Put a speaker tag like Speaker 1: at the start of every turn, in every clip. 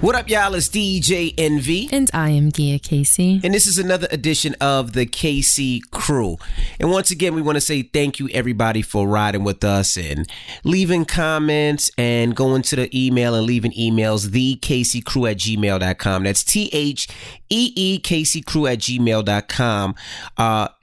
Speaker 1: What up, y'all? It's DJ Envy.
Speaker 2: And I am Gia Casey.
Speaker 1: And this is another edition of the KC Crew. And once again, we want to say thank you, everybody, for riding with us and leaving comments and going to the email and leaving emails, thekccrew@gmail.com. That's TheKCCrew@gmail.com.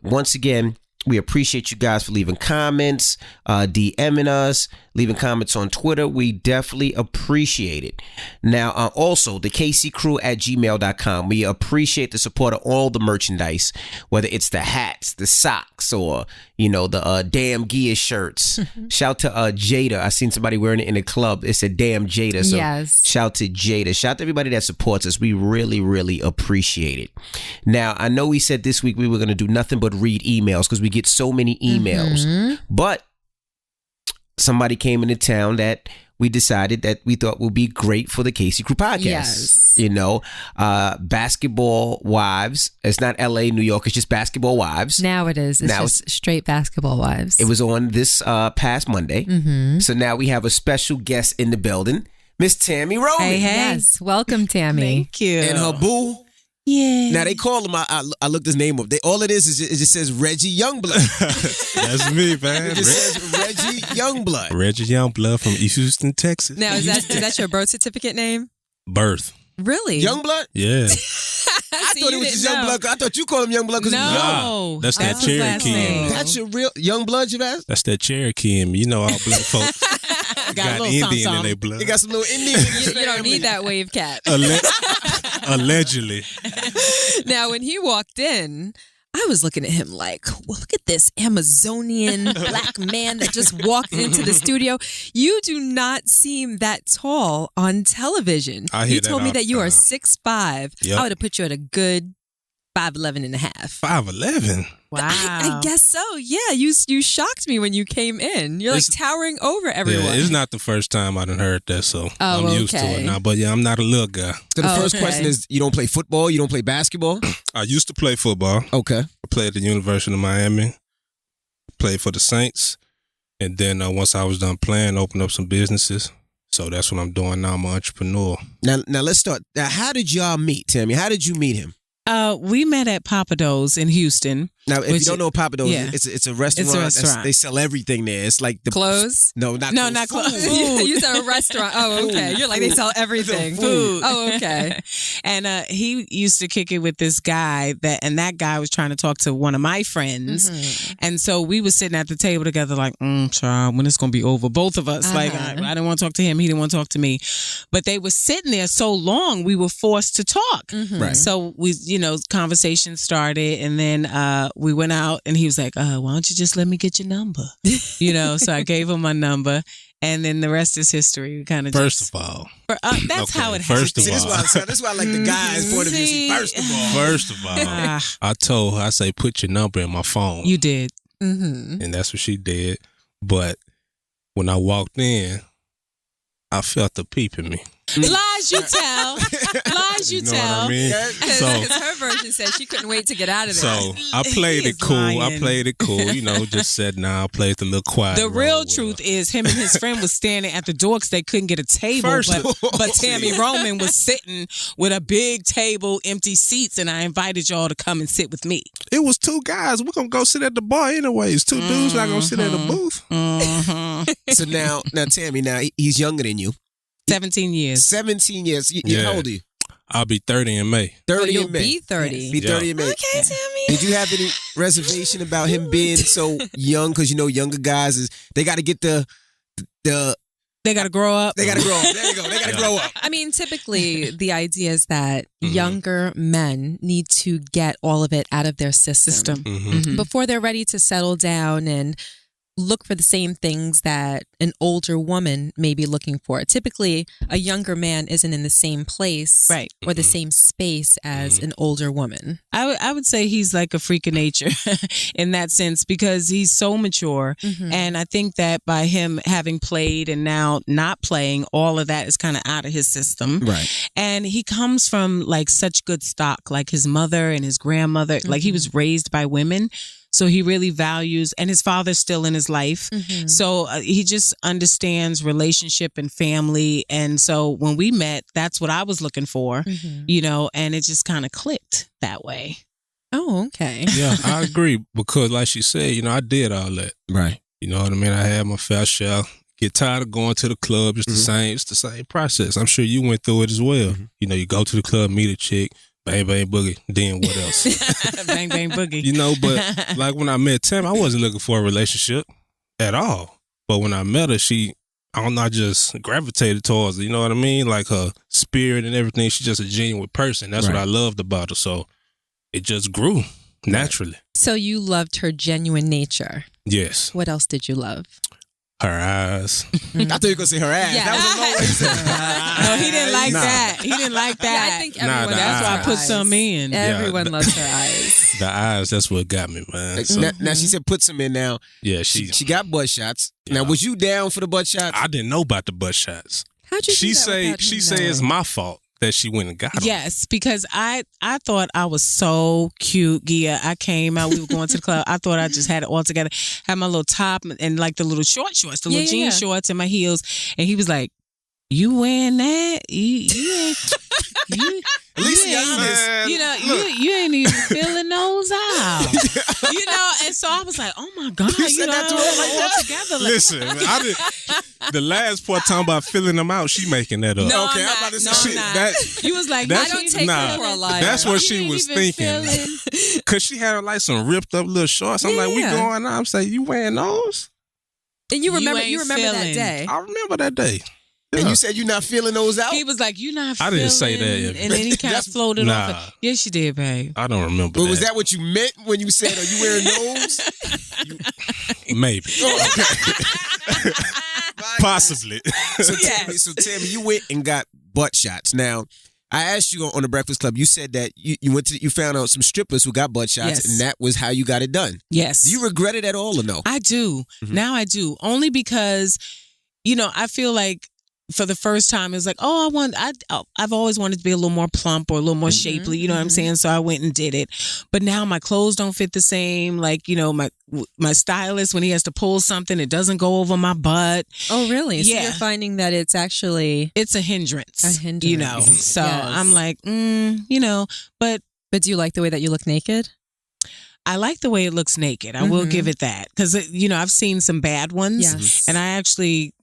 Speaker 1: Once again, we appreciate you guys for leaving comments, DMing us, leaving comments on Twitter. We definitely appreciate it. Now, also, the KCCrew@gmail.com. We appreciate the support of all the merchandise, whether it's the hats, the socks, or, you know, the damn Gia shirts. Shout to Jada. I seen somebody wearing it in the club. It said damn Jada. So
Speaker 2: yes.
Speaker 1: Shout to Jada. Shout to everybody that supports us. We really, really appreciate it. Now, I know we said this week we were going to do nothing but read emails because we get so many emails. But somebody came into town that we decided that we thought would be great for the KC Crew podcast.
Speaker 2: Yes.
Speaker 1: You know, Basketball Wives. It's not LA, New York. It's just Basketball Wives.
Speaker 2: Now it is. It's just straight Basketball Wives.
Speaker 1: It was on this past Monday. So now we have a special guest in the building, Miss Tami Roman.
Speaker 3: Hey.
Speaker 2: Yes. Welcome, Tammy.
Speaker 3: Thank you.
Speaker 1: And her boo.
Speaker 3: Yeah.
Speaker 1: Now they call him. I looked his name up. All it is it just says Reggie Youngblood.
Speaker 4: That's me, man.
Speaker 1: It just says Reggie Youngblood.
Speaker 4: Reggie Youngblood from East Houston, Texas.
Speaker 3: Now, is that your birth certificate name?
Speaker 4: Birth.
Speaker 3: Really?
Speaker 1: Youngblood?
Speaker 4: Yeah.
Speaker 1: I thought it was just Youngblood. I thought you called him Youngblood because
Speaker 3: No,
Speaker 4: that's that
Speaker 3: his last
Speaker 4: Cherokee.
Speaker 3: name.
Speaker 1: That's your real Youngblood, you asked?
Speaker 4: That's that Cherokee in me. You know, all black folks
Speaker 3: Got a little
Speaker 4: Indian
Speaker 3: something.
Speaker 4: in their blood.
Speaker 1: They got some little Indian.
Speaker 3: You don't need that wave cat.
Speaker 4: Allegedly.
Speaker 3: Now, when he walked in, I was looking at him like, well, look at this Amazonian black man that just walked into the studio. You do not seem that tall on television.
Speaker 4: I hear
Speaker 3: You
Speaker 4: that
Speaker 3: told me
Speaker 4: all
Speaker 3: that
Speaker 4: the
Speaker 3: you are
Speaker 4: time.
Speaker 3: 6'5".
Speaker 4: Yep.
Speaker 3: I would have put you at a good 5'11 and a half.
Speaker 4: 5'11".
Speaker 3: Wow. I guess so. Yeah, you shocked me when you came in. You're like towering over everyone.
Speaker 4: Yeah, it's not the first time I done heard that, so I'm used to
Speaker 3: okay.
Speaker 4: it now. But yeah, I'm not a little guy.
Speaker 1: So the first
Speaker 3: okay.
Speaker 1: question is, you don't play football? You don't play basketball?
Speaker 4: I used to play football.
Speaker 1: Okay.
Speaker 4: I played at the University of Miami. Played for the Saints. And then once I was done playing, opened up some businesses. So that's what I'm doing now. I'm an entrepreneur.
Speaker 1: Now let's start. Now, how did y'all meet, Tammy? How did you meet him?
Speaker 5: We met at Papado's in Houston.
Speaker 1: Now, if you don't know Papa Do's,
Speaker 5: yeah.
Speaker 1: it's a restaurant.
Speaker 5: It's a restaurant.
Speaker 1: They sell everything there. It's like the
Speaker 3: Clothes?
Speaker 1: No, not
Speaker 5: clothes.
Speaker 3: You said a restaurant. Oh, okay. You're like, they sell everything.
Speaker 5: Food.
Speaker 3: Oh, okay.
Speaker 5: And he used to kick it with this guy and that guy was trying to talk to one of my friends. And so we were sitting at the table together like, child, when it's going to be over? Both of us. Like, I didn't want to talk to him. He didn't want to talk to me. But they were sitting there so long, we were forced to talk.
Speaker 1: Right.
Speaker 5: So we, conversation started and then we went out and he was like, why don't you just let me get your number? So I gave him my number and then the rest is history. We kind of
Speaker 4: First of all.
Speaker 5: That's
Speaker 4: Okay,
Speaker 5: how it
Speaker 4: first
Speaker 5: happens.
Speaker 4: of all.
Speaker 1: This is why I like the guy's point of view. See, first of all.
Speaker 4: I told her, I say, put your number in my phone.
Speaker 5: You did.
Speaker 4: And that's what she did. But when I walked in, I felt the peep in me.
Speaker 5: Lies you tell. Lies you
Speaker 4: know
Speaker 5: tell.
Speaker 4: what I mean?
Speaker 3: Because her version said she couldn't wait to get out of there.
Speaker 4: So I played
Speaker 5: He
Speaker 4: it
Speaker 5: is
Speaker 4: cool.
Speaker 5: lying.
Speaker 4: I played it cool. Just said, I played the little quiet.
Speaker 5: The
Speaker 4: role
Speaker 5: real
Speaker 4: with
Speaker 5: truth
Speaker 4: her.
Speaker 5: is him and his friend was standing at the door because they couldn't get a table. But Tami Roman was sitting with a big table, empty seats, and I invited y'all to come and sit with me.
Speaker 4: It was two guys. We're going to go sit at the bar anyways. Two dudes not going to sit at the booth.
Speaker 1: So now, Tammy, he's younger than you.
Speaker 5: 17 years.
Speaker 1: 17 years.
Speaker 4: Yeah.
Speaker 1: How old are you?
Speaker 4: I'll be 30 in May.
Speaker 1: 30
Speaker 3: you'll
Speaker 1: in May.
Speaker 3: be 30.
Speaker 1: Be 30 in May.
Speaker 5: Okay, Tammy.
Speaker 1: Did you have any reservation about him being so young? Because younger guys they got to get the
Speaker 5: They got to grow up.
Speaker 1: they got to grow up. There you go. They got to grow up.
Speaker 3: I mean, typically the idea is that younger men need to get all of it out of their system before they're ready to settle down and look for the same things that an older woman may be looking for. Typically, a younger man isn't in the same place or the same space as an older woman.
Speaker 5: I would say he's like a freak of nature in that sense because he's so mature. And I think that by him having played and now not playing, all of that is kind of out of his system.
Speaker 1: Right.
Speaker 5: And he comes from like such good stock, like his mother and his grandmother. Like he was raised by women. So he really values, and his father's still in his life. Mm-hmm. So he just understands relationship and family. And so when we met, that's what I was looking for, you know, and it just kind of clicked that way.
Speaker 3: Oh, okay.
Speaker 4: Yeah, I agree, because like she said, you know, I did all that.
Speaker 1: Right.
Speaker 4: You know what I mean? I had my fair share. Get tired of going to the club. It's the same. It's the same process. I'm sure you went through it as well. You know, you go to the club, meet a chick, bang, bang, boogie. Then what else?
Speaker 5: Bang, bang, boogie.
Speaker 4: You know, but like when I met Tammy, I wasn't looking for a relationship at all. But when I met her, I just gravitated towards her. You know what I mean? Like her spirit and everything. She's just a genuine person. That's what I loved about her. So it just grew naturally.
Speaker 3: So you loved her genuine nature.
Speaker 4: Yes.
Speaker 3: What else did you love?
Speaker 4: Her eyes.
Speaker 1: I thought you were going to say her ass.
Speaker 3: Yeah.
Speaker 1: That was a no.
Speaker 5: No, he didn't like that. He didn't like that.
Speaker 3: Yeah, I think everyone
Speaker 5: that's why I put
Speaker 3: eyes.
Speaker 5: some in.
Speaker 3: Everyone loves her eyes.
Speaker 4: The eyes, that's what got me, man. So,
Speaker 1: now she said put some in now.
Speaker 4: Yeah,
Speaker 1: she got butt shots.
Speaker 4: Yeah.
Speaker 1: Now, was you down for the butt shots?
Speaker 4: I didn't know about the butt shots.
Speaker 3: How'd you
Speaker 4: She
Speaker 3: do that
Speaker 4: say it's my fault that she went and got them.
Speaker 5: Yes, because I thought I was so cute, Gia. I came out, we were going to the club. I thought I just had it all together. Had my little top and like the little shorts, the little jean shorts and my heels. And he was like, "You wearing that? You
Speaker 1: At least he honest.
Speaker 5: You know, you ain't even feeling those out." You know, and so I was like, "Oh my God,
Speaker 1: You said that to her like that?
Speaker 5: all together." Like,
Speaker 4: Listen, I didn't. The last part talking about filling them out, she making that up.
Speaker 5: No,
Speaker 1: Okay,
Speaker 5: I'm
Speaker 1: I'm about to
Speaker 5: not.
Speaker 1: say
Speaker 5: No,
Speaker 1: shit.
Speaker 5: I'm not.
Speaker 4: That-
Speaker 5: You was like,
Speaker 4: That's-
Speaker 3: I don't take
Speaker 4: nah,
Speaker 3: her for a liar.
Speaker 4: That's what
Speaker 5: You
Speaker 4: she
Speaker 5: ain't
Speaker 4: was
Speaker 5: even
Speaker 4: thinking.
Speaker 5: feeling-
Speaker 4: Cause she had like some ripped up little shorts. I'm like, we
Speaker 3: Yeah.
Speaker 4: going out. I'm saying, you wearing those?
Speaker 3: And you remember
Speaker 5: ain't
Speaker 3: that
Speaker 5: feeling.
Speaker 3: day.
Speaker 4: I remember that day.
Speaker 1: And
Speaker 4: Yeah.
Speaker 1: you said you're not feeling those out?
Speaker 5: He was like, "You not
Speaker 4: I
Speaker 5: feeling."
Speaker 4: didn't say that.
Speaker 5: And then he kind of
Speaker 1: That's-
Speaker 5: floated
Speaker 4: Nah.
Speaker 5: off. Yes, you did, babe.
Speaker 4: I don't remember
Speaker 1: But
Speaker 4: that.
Speaker 1: was that what you meant when you said, are you wearing those?
Speaker 4: Maybe.
Speaker 1: Oh, okay.
Speaker 4: Possibly.
Speaker 1: So, Tammy, you went and got butt shots. Now, I asked you on the Breakfast Club, you said that you found out some strippers who got butt shots,
Speaker 5: Yes.
Speaker 1: and that was how you got it done.
Speaker 5: Yes.
Speaker 1: Do you regret it at all or no?
Speaker 5: I do. Now I do. Only because, you know, I feel like for the first time, it was like, I've always wanted to be a little more plump or a little more shapely, you know what I'm saying? So I went and did it. But now my clothes don't fit the same. Like, you know, my stylist, when he has to pull something, it doesn't go over my butt.
Speaker 3: Oh, really? So
Speaker 5: Yeah.
Speaker 3: you're finding that it's actually
Speaker 5: It's a hindrance.
Speaker 3: A hindrance.
Speaker 5: You know? So
Speaker 3: Yes.
Speaker 5: I'm like, you know, but
Speaker 3: But do you like the way that you look naked?
Speaker 5: I like the way it looks naked. I will give it that. Because, you know, I've seen some bad ones.
Speaker 3: Yes.
Speaker 5: And I actually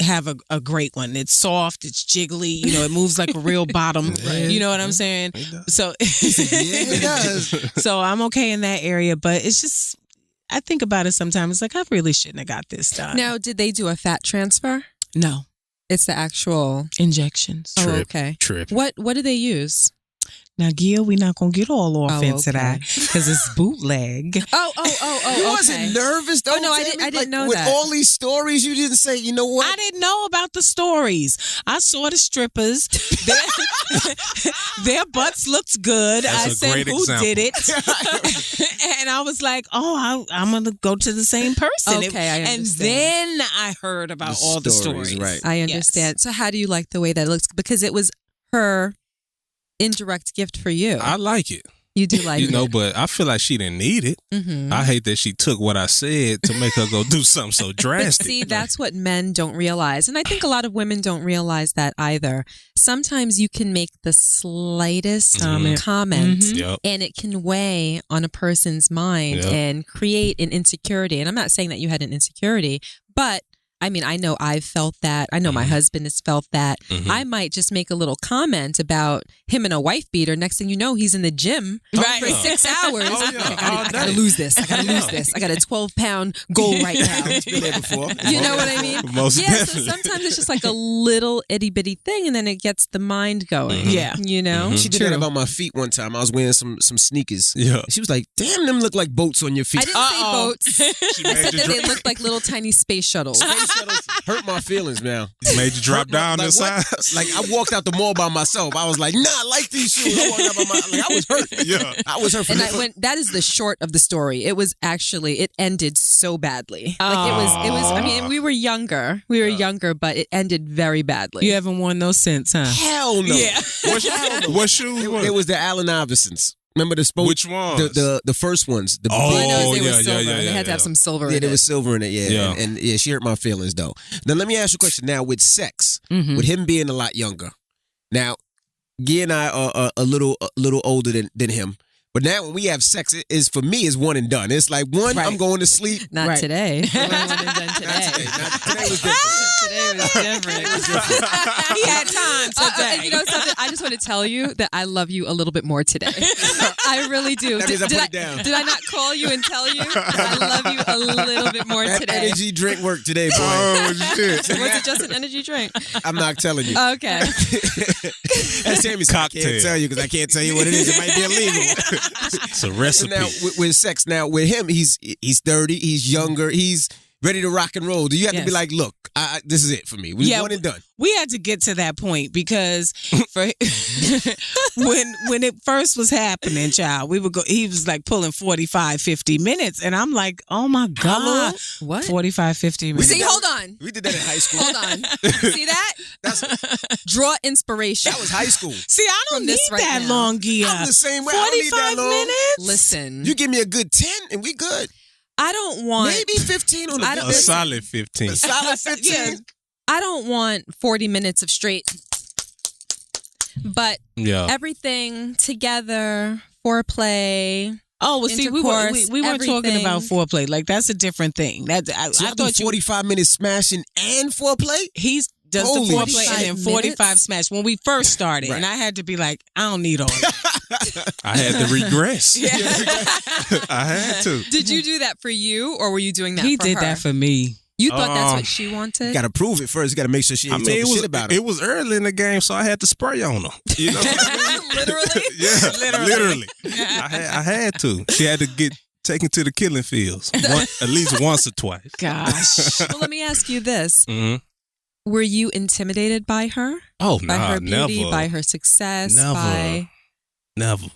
Speaker 5: have a great one. It's soft, it's jiggly, you know, it moves like a real bottom.
Speaker 1: Right.
Speaker 5: You know what I'm saying? So
Speaker 1: it does.
Speaker 5: So I'm okay in that area, but it's just, I think about it sometimes. It's like, I really shouldn't have got this done.
Speaker 3: Now, did they do a fat transfer?
Speaker 5: No.
Speaker 3: It's the actual
Speaker 5: Injections.
Speaker 3: Oh,
Speaker 4: Trip.
Speaker 3: okay.
Speaker 4: Trip.
Speaker 3: What do they use?
Speaker 5: Now, Gia, we're not going to get all off
Speaker 3: Oh,
Speaker 5: into
Speaker 3: okay.
Speaker 5: that because it's bootleg.
Speaker 3: Oh,
Speaker 1: You wasn't nervous though?
Speaker 3: Oh, no, I
Speaker 1: Tammy?
Speaker 3: didn't know
Speaker 1: with
Speaker 3: that.
Speaker 1: With all these stories, you didn't say, you know what?
Speaker 5: I didn't know about the stories. I saw the strippers. Their butts looked good.
Speaker 4: That's
Speaker 5: I
Speaker 4: a
Speaker 5: said,
Speaker 4: great
Speaker 5: who
Speaker 4: example.
Speaker 5: did it? And I was like, I'm going to go to the same person.
Speaker 3: Okay, I
Speaker 5: And
Speaker 3: understand.
Speaker 5: then I heard about all the stories.
Speaker 1: Right.
Speaker 3: I understand. So how do you like the way that it looks? Because it was her indirect gift for you.
Speaker 4: I like it.
Speaker 3: You do like
Speaker 4: You know,
Speaker 3: it.
Speaker 4: but I feel like she didn't need it.
Speaker 3: Mm-hmm.
Speaker 4: I hate that she took what I said to make her go do something so
Speaker 3: But
Speaker 4: drastic.
Speaker 3: see, that's what men don't realize. And I think a lot of women don't realize that either. Sometimes you can make the slightest comment
Speaker 5: Mhm.
Speaker 4: Yep.
Speaker 3: and it can weigh on a person's mind
Speaker 4: Yep.
Speaker 3: and create an insecurity. And I'm not saying that you had an insecurity, but I mean, I know I've felt that. I know my husband has felt that. I might just make a little comment about him in a wife beater. Next thing you know, he's in the gym
Speaker 5: Right.
Speaker 3: for 6 hours.
Speaker 4: Oh, yeah.
Speaker 3: I gotta lose this. I gotta lose this. I got a 12-pound goal right now.
Speaker 1: Been there before.
Speaker 3: You know what I mean?
Speaker 4: Most
Speaker 3: yeah,
Speaker 4: definitely.
Speaker 3: so sometimes it's just like a little itty bitty thing and then it gets the mind going.
Speaker 5: Yeah.
Speaker 3: You know?
Speaker 1: She did that about my feet one time. I was wearing some sneakers.
Speaker 4: Yeah.
Speaker 1: She was like, damn, them look like boats on your feet.
Speaker 3: I didn't say boats.
Speaker 4: She
Speaker 3: I
Speaker 4: made
Speaker 3: said
Speaker 4: you,
Speaker 3: that
Speaker 4: dro-
Speaker 3: they looked like little tiny space shuttles.
Speaker 1: Space shuttles hurt my feelings now.
Speaker 4: made you drop down
Speaker 1: like,
Speaker 4: the
Speaker 1: what?
Speaker 4: size.
Speaker 1: Like, I walked out the mall by myself. I was like, nah, I like these shoes. I walked out by like, I was hurt.
Speaker 4: Yeah.
Speaker 1: I was hurt.
Speaker 3: And that is the short of the story. It was actually, it ended so badly. Like it was, I mean, we were younger, but it ended very badly.
Speaker 5: You haven't worn those since, huh?
Speaker 1: Hell no.
Speaker 5: Yeah.
Speaker 4: What shoes?
Speaker 1: It was the Allen Iversons. Remember the spoke?
Speaker 4: Which ones?
Speaker 1: The first ones. The
Speaker 3: They had to have some silver in it.
Speaker 1: There was silver in it, yeah. And she hurt my feelings, though. Now, let me ask you a question. Now, with sex, with him being a lot younger, now, Gia and I are a little older than him. But now when we have sex, for me, it's one and done. It's like one, I'm going to sleep.
Speaker 3: Not today. One and done today.
Speaker 1: Today was different.
Speaker 3: He had time today. You know something? I just want to tell you that I love you a little bit more today. I really do.
Speaker 1: That means I put it down.
Speaker 3: Did I not call you and tell you I love you a little bit more
Speaker 1: that
Speaker 3: today?
Speaker 1: Energy drink worked today, boy.
Speaker 4: Oh, shit.
Speaker 3: Was it just an energy drink?
Speaker 1: I'm not telling you.
Speaker 3: Okay.
Speaker 1: That's Tammy's cocktail. I can't tell you because I can't tell you what it is. It might be illegal.
Speaker 4: It's a recipe.
Speaker 1: Now, with sex, now with him, he's 30, he's younger, he's ready to rock and roll. Do you have to be like, look, this is it for me. We one and done.
Speaker 5: We had to get to that point because for when it first was happening, child, we would go. He was like pulling 45, 50 minutes, and I'm like, oh my god,
Speaker 3: what?
Speaker 5: 45, 50 minutes.
Speaker 3: See, hold on.
Speaker 1: We did that in high school.
Speaker 3: Hold on. See that? Draw inspiration.
Speaker 1: That was high school.
Speaker 5: See, I don't need
Speaker 3: right
Speaker 5: that
Speaker 3: now.
Speaker 5: long, Gia.
Speaker 1: I'm the same way.
Speaker 5: 45
Speaker 1: I don't need that long.
Speaker 5: minutes.
Speaker 3: Listen,
Speaker 1: You give me a good 10 and we good.
Speaker 3: I don't want
Speaker 1: Maybe 15 on
Speaker 3: I don't-
Speaker 4: A solid 15.
Speaker 1: a solid 15.
Speaker 3: Yeah. I don't want 40 minutes of straight, but everything together, foreplay.
Speaker 5: Oh, well, see, we weren't talking about foreplay. Like, that's a different thing. I thought
Speaker 1: 45 minutes smashing and foreplay?
Speaker 5: He's does
Speaker 1: Holy
Speaker 5: the foreplay and then 45
Speaker 3: minutes?
Speaker 5: smash. When we first started, and I had to be like, I don't need all that.
Speaker 4: I had to regress. I had to.
Speaker 3: Did you do that for you, or were you doing that for her?
Speaker 5: He did that for me.
Speaker 3: You thought that's what she wanted?
Speaker 1: You got to prove it first. You got to make sure she ain't talking shit about it.
Speaker 4: It was early in the game, so I had to spray on her. You know what I mean?
Speaker 3: Literally?
Speaker 4: Yeah, literally. I had to. She had to get taken to the killing fields at least once or twice.
Speaker 5: Gosh.
Speaker 3: Well, let me ask you this.
Speaker 4: Mm-hmm.
Speaker 3: Were you intimidated by her?
Speaker 4: Oh,
Speaker 3: by her beauty,
Speaker 4: never.
Speaker 3: by her success,
Speaker 4: Never.
Speaker 3: by
Speaker 4: Never.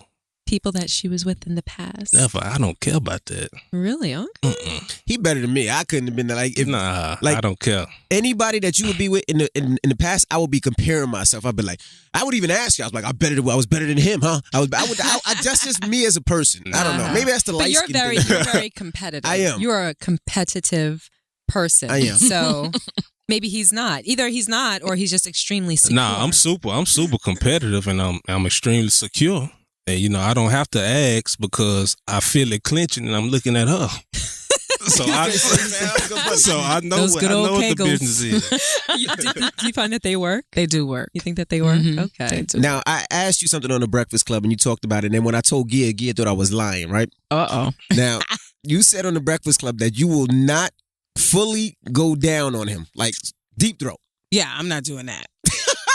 Speaker 3: people that she was with in the past?
Speaker 4: Never. I don't care about that.
Speaker 3: Really? Okay.
Speaker 1: He better than me. I couldn't have been like,
Speaker 4: I don't care.
Speaker 1: Anybody that you would be with in the past, I would be comparing myself. I'd be like, I would even ask you. I was like, I was better than him, huh? That's just me as a person. I don't know. Maybe that's the light skin thing.
Speaker 3: You're very competitive.
Speaker 1: I am.
Speaker 3: You're a competitive person.
Speaker 1: I am.
Speaker 3: So maybe he's not. Either he's not, or he's just extremely secure.
Speaker 4: Nah, I'm super competitive, and I'm extremely secure. And I don't have to ask because I feel it clenching, and I'm looking at her. So I know what the business is.
Speaker 3: Do you find that they work?
Speaker 5: They do work.
Speaker 3: You think that they work?
Speaker 5: Mm-hmm.
Speaker 3: Okay.
Speaker 1: Now, I asked you something on the Breakfast Club, and you talked about it. And then when I told Gia thought I was lying, right?
Speaker 5: Uh-oh.
Speaker 1: Now, you said on the Breakfast Club that you will not fully go down on him, like deep throat.
Speaker 5: Yeah, I'm not doing that.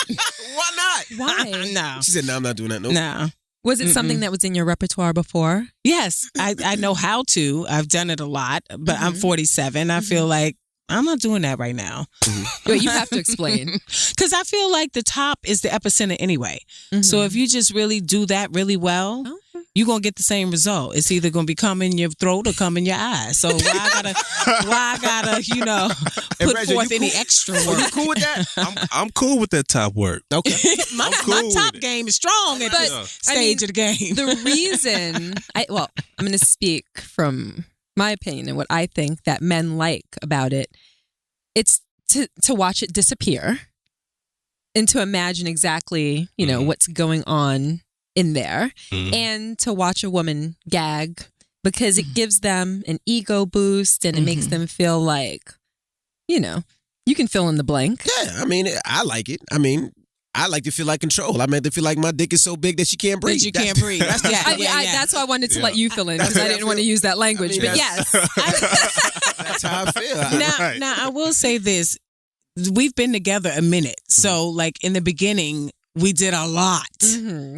Speaker 1: Why not?
Speaker 3: Why?
Speaker 5: No.
Speaker 1: She said, no, I'm not doing that. Nope.
Speaker 5: No.
Speaker 3: Was it something that was in your repertoire before?
Speaker 5: Yes, I know how to. I've done it a lot, but I'm 47. I feel like I'm not doing that right now.
Speaker 3: Wait, you have to explain.
Speaker 5: Because I feel like the top is the epicenter anyway. So if you just really do that really well, you're going to get the same result. It's either going to be come in your throat or come in your eyes. So why I gotta, put forth any extra work?
Speaker 1: You cool with that?
Speaker 4: I'm cool with that top work.
Speaker 1: Okay.
Speaker 5: my top game is strong at this stage of the game.
Speaker 3: The reason, I'm going to speak from my opinion and what I think that men like about it, it's to watch it disappear and to imagine exactly, what's going on in there, and to watch a woman gag because it gives them an ego boost and it makes them feel like, you can fill in the blank.
Speaker 1: Yeah, I mean, I like it. I mean, I like to feel like control. I mean, to feel like my dick is so big that she can't breathe.
Speaker 5: That you can't breathe. That's
Speaker 3: why I wanted to let you fill in because I didn't want to use that language. But yes.
Speaker 1: That's how I feel.
Speaker 5: Now, I will say this. We've been together a minute. So, like, in the beginning, we did a lot.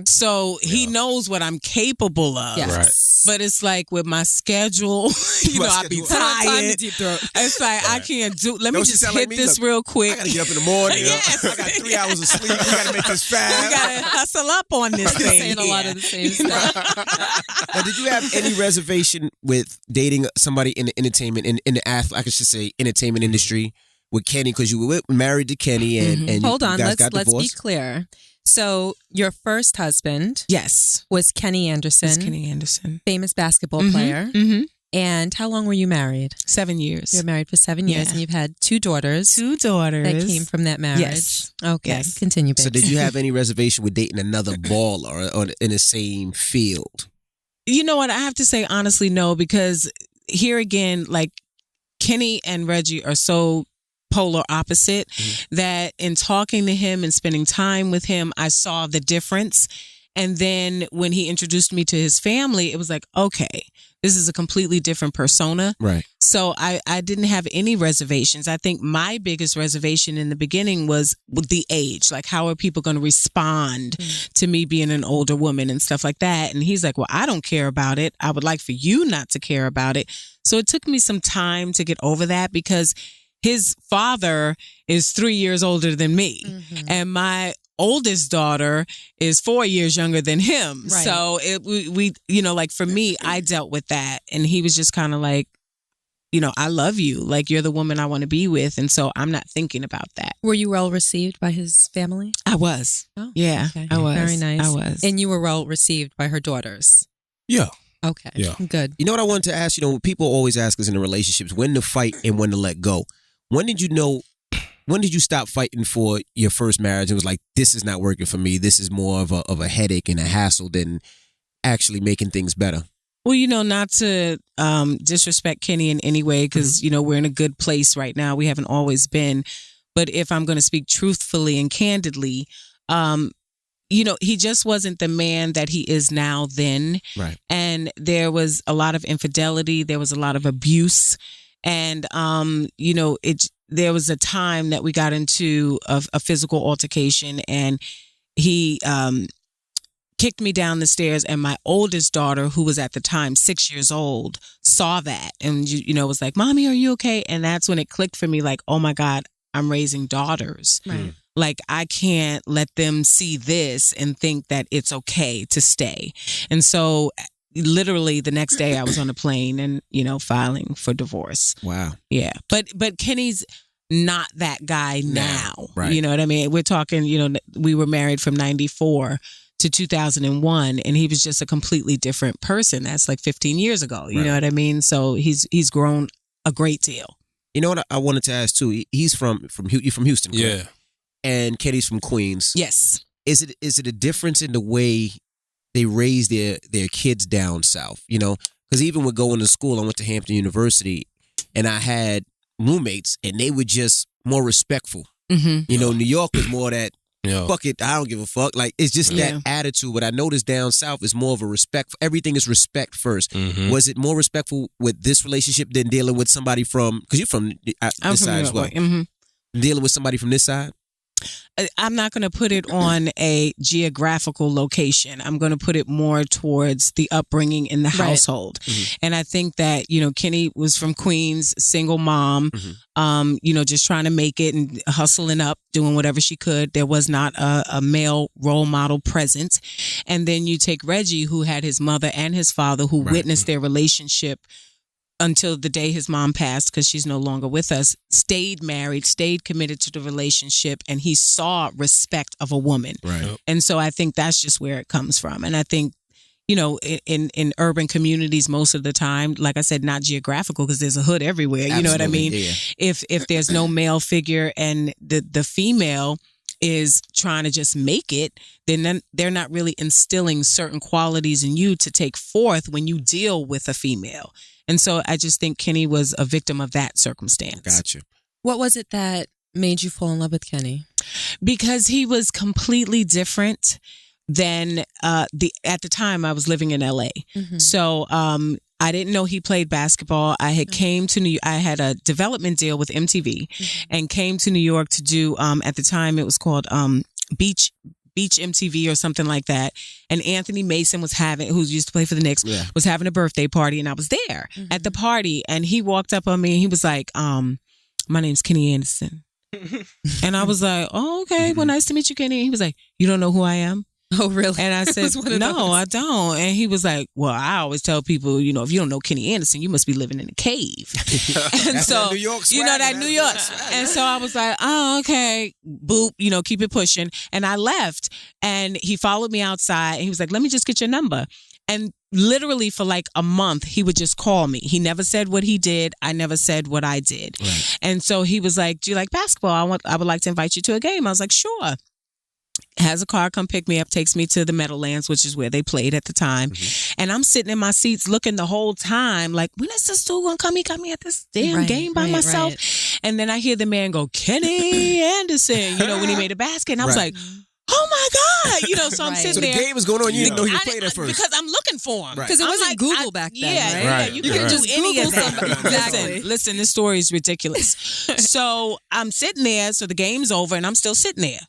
Speaker 5: So he knows what I'm capable of.
Speaker 3: Yes.
Speaker 4: Right.
Speaker 5: But it's like with my schedule, I be tired. It's like I can't do. Let me just hit this real quick.
Speaker 1: I gotta get up in the morning.
Speaker 5: Yes.
Speaker 1: I got 3 hours of sleep. We gotta make this fast.
Speaker 5: We gotta hustle up on this thing.
Speaker 3: Saying a lot of the same stuff.
Speaker 1: Now, did you have any reservation with dating somebody in the entertainment in the entertainment industry with Kenny? Because you were married to Kenny and
Speaker 3: Hold on,
Speaker 1: you guys got
Speaker 3: let's be
Speaker 1: divorced.
Speaker 3: clear. So your first husband,
Speaker 5: Yes,
Speaker 3: was Kenny Anderson, famous basketball player.
Speaker 5: Mm-hmm.
Speaker 3: And how long were you married?
Speaker 5: 7 years.
Speaker 3: You were married for 7 years, and you've had 2 daughters.
Speaker 5: 2 daughters
Speaker 3: that came from that marriage.
Speaker 5: Yes.
Speaker 3: Okay.
Speaker 5: Yes.
Speaker 3: Continue, babe.
Speaker 1: So did you have any reservation with dating another baller or in the same field?
Speaker 5: You know what? I have to say honestly, no, because here again, like Kenny and Reggie are so polar opposite that in talking to him and spending time with him, I saw the difference. And then when he introduced me to his family, it was like, okay, this is a completely different persona.
Speaker 1: Right.
Speaker 5: So I didn't have any reservations. I think my biggest reservation in the beginning was with the age. Like, how are people going to respond to me being an older woman and stuff like that? And he's like, well, I don't care about it. I would like for you not to care about it. So it took me some time to get over that because his father is 3 years older than me. And my oldest daughter is 4 years younger than him.
Speaker 3: Right.
Speaker 5: So we you know, like for me, I dealt with that. And he was just kind of like, you know, I love you. Like, you're the woman I want to be with. And so I'm not thinking about that.
Speaker 3: Were you well received by his family?
Speaker 5: I was.
Speaker 3: Oh,
Speaker 5: yeah,
Speaker 3: okay.
Speaker 5: I was.
Speaker 3: Very nice.
Speaker 5: I was.
Speaker 3: And you were well received by her daughters?
Speaker 4: Yeah.
Speaker 3: Okay.
Speaker 4: Yeah.
Speaker 3: Good.
Speaker 1: You know what I wanted to ask? You know, people always ask us in the relationships when to fight and when to let go. When did you stop fighting for your first marriage? It was like, this is not working for me. This is more of a headache and a hassle than actually making things better.
Speaker 5: Well, you know, not to disrespect Kenny in any way, because, you know, we're in a good place right now. We haven't always been. But if I'm going to speak truthfully and candidly, you know, he just wasn't the man that he is now then.
Speaker 1: Right.
Speaker 5: And there was a lot of infidelity. There was a lot of abuse. And, you know, there was a time that we got into a physical altercation, and he kicked me down the stairs, and my oldest daughter, who was at the time 6 years old, saw that and, you know, was like, Mommy, are you okay? And that's when it clicked for me, like, oh my God, I'm raising daughters.
Speaker 3: Right.
Speaker 5: Like, I can't let them see this and think that it's okay to stay. And so literally the next day I was on a plane and, you know, filing for divorce.
Speaker 1: Wow.
Speaker 5: Yeah. But Kenny's not that guy now.
Speaker 1: Right.
Speaker 5: You know what I mean? We're talking, you know, we were married from 94 to 2001, and he was just a completely different person. That's like 15 years ago. You know what I mean? So he's grown a great deal.
Speaker 1: You know what I wanted to ask too? He's from Houston, correct?
Speaker 4: Yeah.
Speaker 1: And Kenny's from Queens.
Speaker 5: Yes.
Speaker 1: Is it a difference in the way they raise their kids down south? You know, because even with going to school, I went to Hampton University, and I had roommates, and they were just more respectful. You know, New York was more that, fuck it, I don't give a fuck. Like, it's just that attitude. But I noticed down south is more of a respect. Everything is respect first. Was it more respectful with this relationship than dealing with somebody from, because you're from this side as well, dealing with somebody from this side?
Speaker 5: I'm not going to put it on a geographical location. I'm going to put it more towards the upbringing in the household. And I think that, you know, Kenny was from Queens, single mom, you know, just trying to make it and hustling up, doing whatever she could. There was not a male role model present. And then you take Reggie, who had his mother and his father, who witnessed their relationship until the day his mom passed, because she's no longer with us, stayed married, stayed committed to the relationship, and he saw respect of a woman.
Speaker 1: Right.
Speaker 5: And so I think that's just where it comes from. And I think, you know, in urban communities, most of the time, like I said, not geographical, because there's a hood everywhere.
Speaker 1: Absolutely.
Speaker 5: You know what I mean?
Speaker 1: Yeah.
Speaker 5: If there's no male figure and the female is trying to just make it, then they're not really instilling certain qualities in you to take forth when you deal with a female. And so I just think Kenny was a victim of that circumstance.
Speaker 1: Gotcha.
Speaker 3: What was it that made you fall in love with Kenny?
Speaker 5: Because he was completely different than at the time I was living in LA. So I didn't know he played basketball. I had came to I had a development deal with MTV and came to New York to do at the time it was called Beach MTV or something like that. And Anthony Mason was who used to play for the Knicks, was having a birthday party, and I was there at the party, and he walked up on me and he was like, my name's Kenny Anderson. And I was like, oh, okay, well, nice to meet you, Kenny. And he was like, you don't know who I am?
Speaker 3: Oh, really?
Speaker 5: And I said, no, I don't. And he was like, well, I always tell people, you know, if you don't know Kenny Anderson, you must be living in a cave. And so,
Speaker 1: New York swag,
Speaker 5: you know, that New York. And so I was like, oh, okay, boop, you know, keep it pushing. And I left, and he followed me outside, and he was like, let me just get your number. And literally for like a month, he would just call me. He never said what he did. I never said what I did. Right. And so he was like, do you like basketball? I would like to invite you to a game. I was like, sure. Has a car come pick me up, takes me to the Meadowlands, which is where they played at the time. Mm-hmm. And I'm sitting in my seats looking the whole time like, when is this dude going to come? He got me at this damn game by myself. Right. And then I hear the man go, Kenny Anderson, you know, when he made a basket. And I was like, oh my God, you know, so I'm sitting there.
Speaker 1: So the game was going on, you didn't know he was playing at first.
Speaker 5: Because I'm looking for him.
Speaker 3: Because it wasn't like, Google back then,
Speaker 5: Yeah,
Speaker 3: right?
Speaker 5: You can do any of that. Listen, this story is ridiculous. So I'm sitting there, so the game's over, and I'm still sitting there.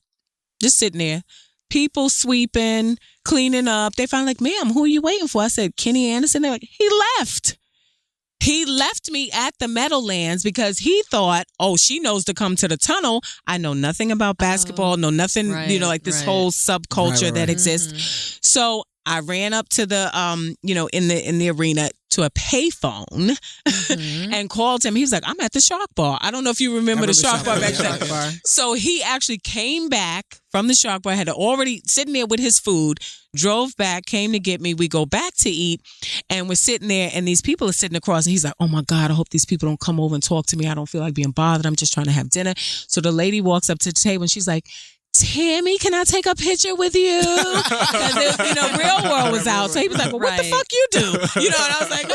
Speaker 5: Just sitting there. People sweeping, cleaning up. They finally like, ma'am, who are you waiting for? I said, Kenny Anderson. They're like, he left. He left me at the Meadowlands because he thought, oh, she knows to come to the tunnel. I know nothing about basketball, know nothing, you know, like this whole subculture that exists. Mm-hmm. So I ran up to the, you know, in the arena to a payphone and called him. He was like, I'm at the Shark Bar. I don't know if you remember the Shark Bar back then. So he actually came back from the Shark Bar, had already sitting there with his food, drove back, came to get me. We go back to eat, and we're sitting there, and these people are sitting across, and he's like, oh my God, I hope these people don't come over and talk to me. I don't feel like being bothered. I'm just trying to have dinner. So the lady walks up to the table, and she's like, Tammy, can I take a picture with you? Because, you know, Real World was out. So he was like, well, what the fuck you do? You know, and I was like,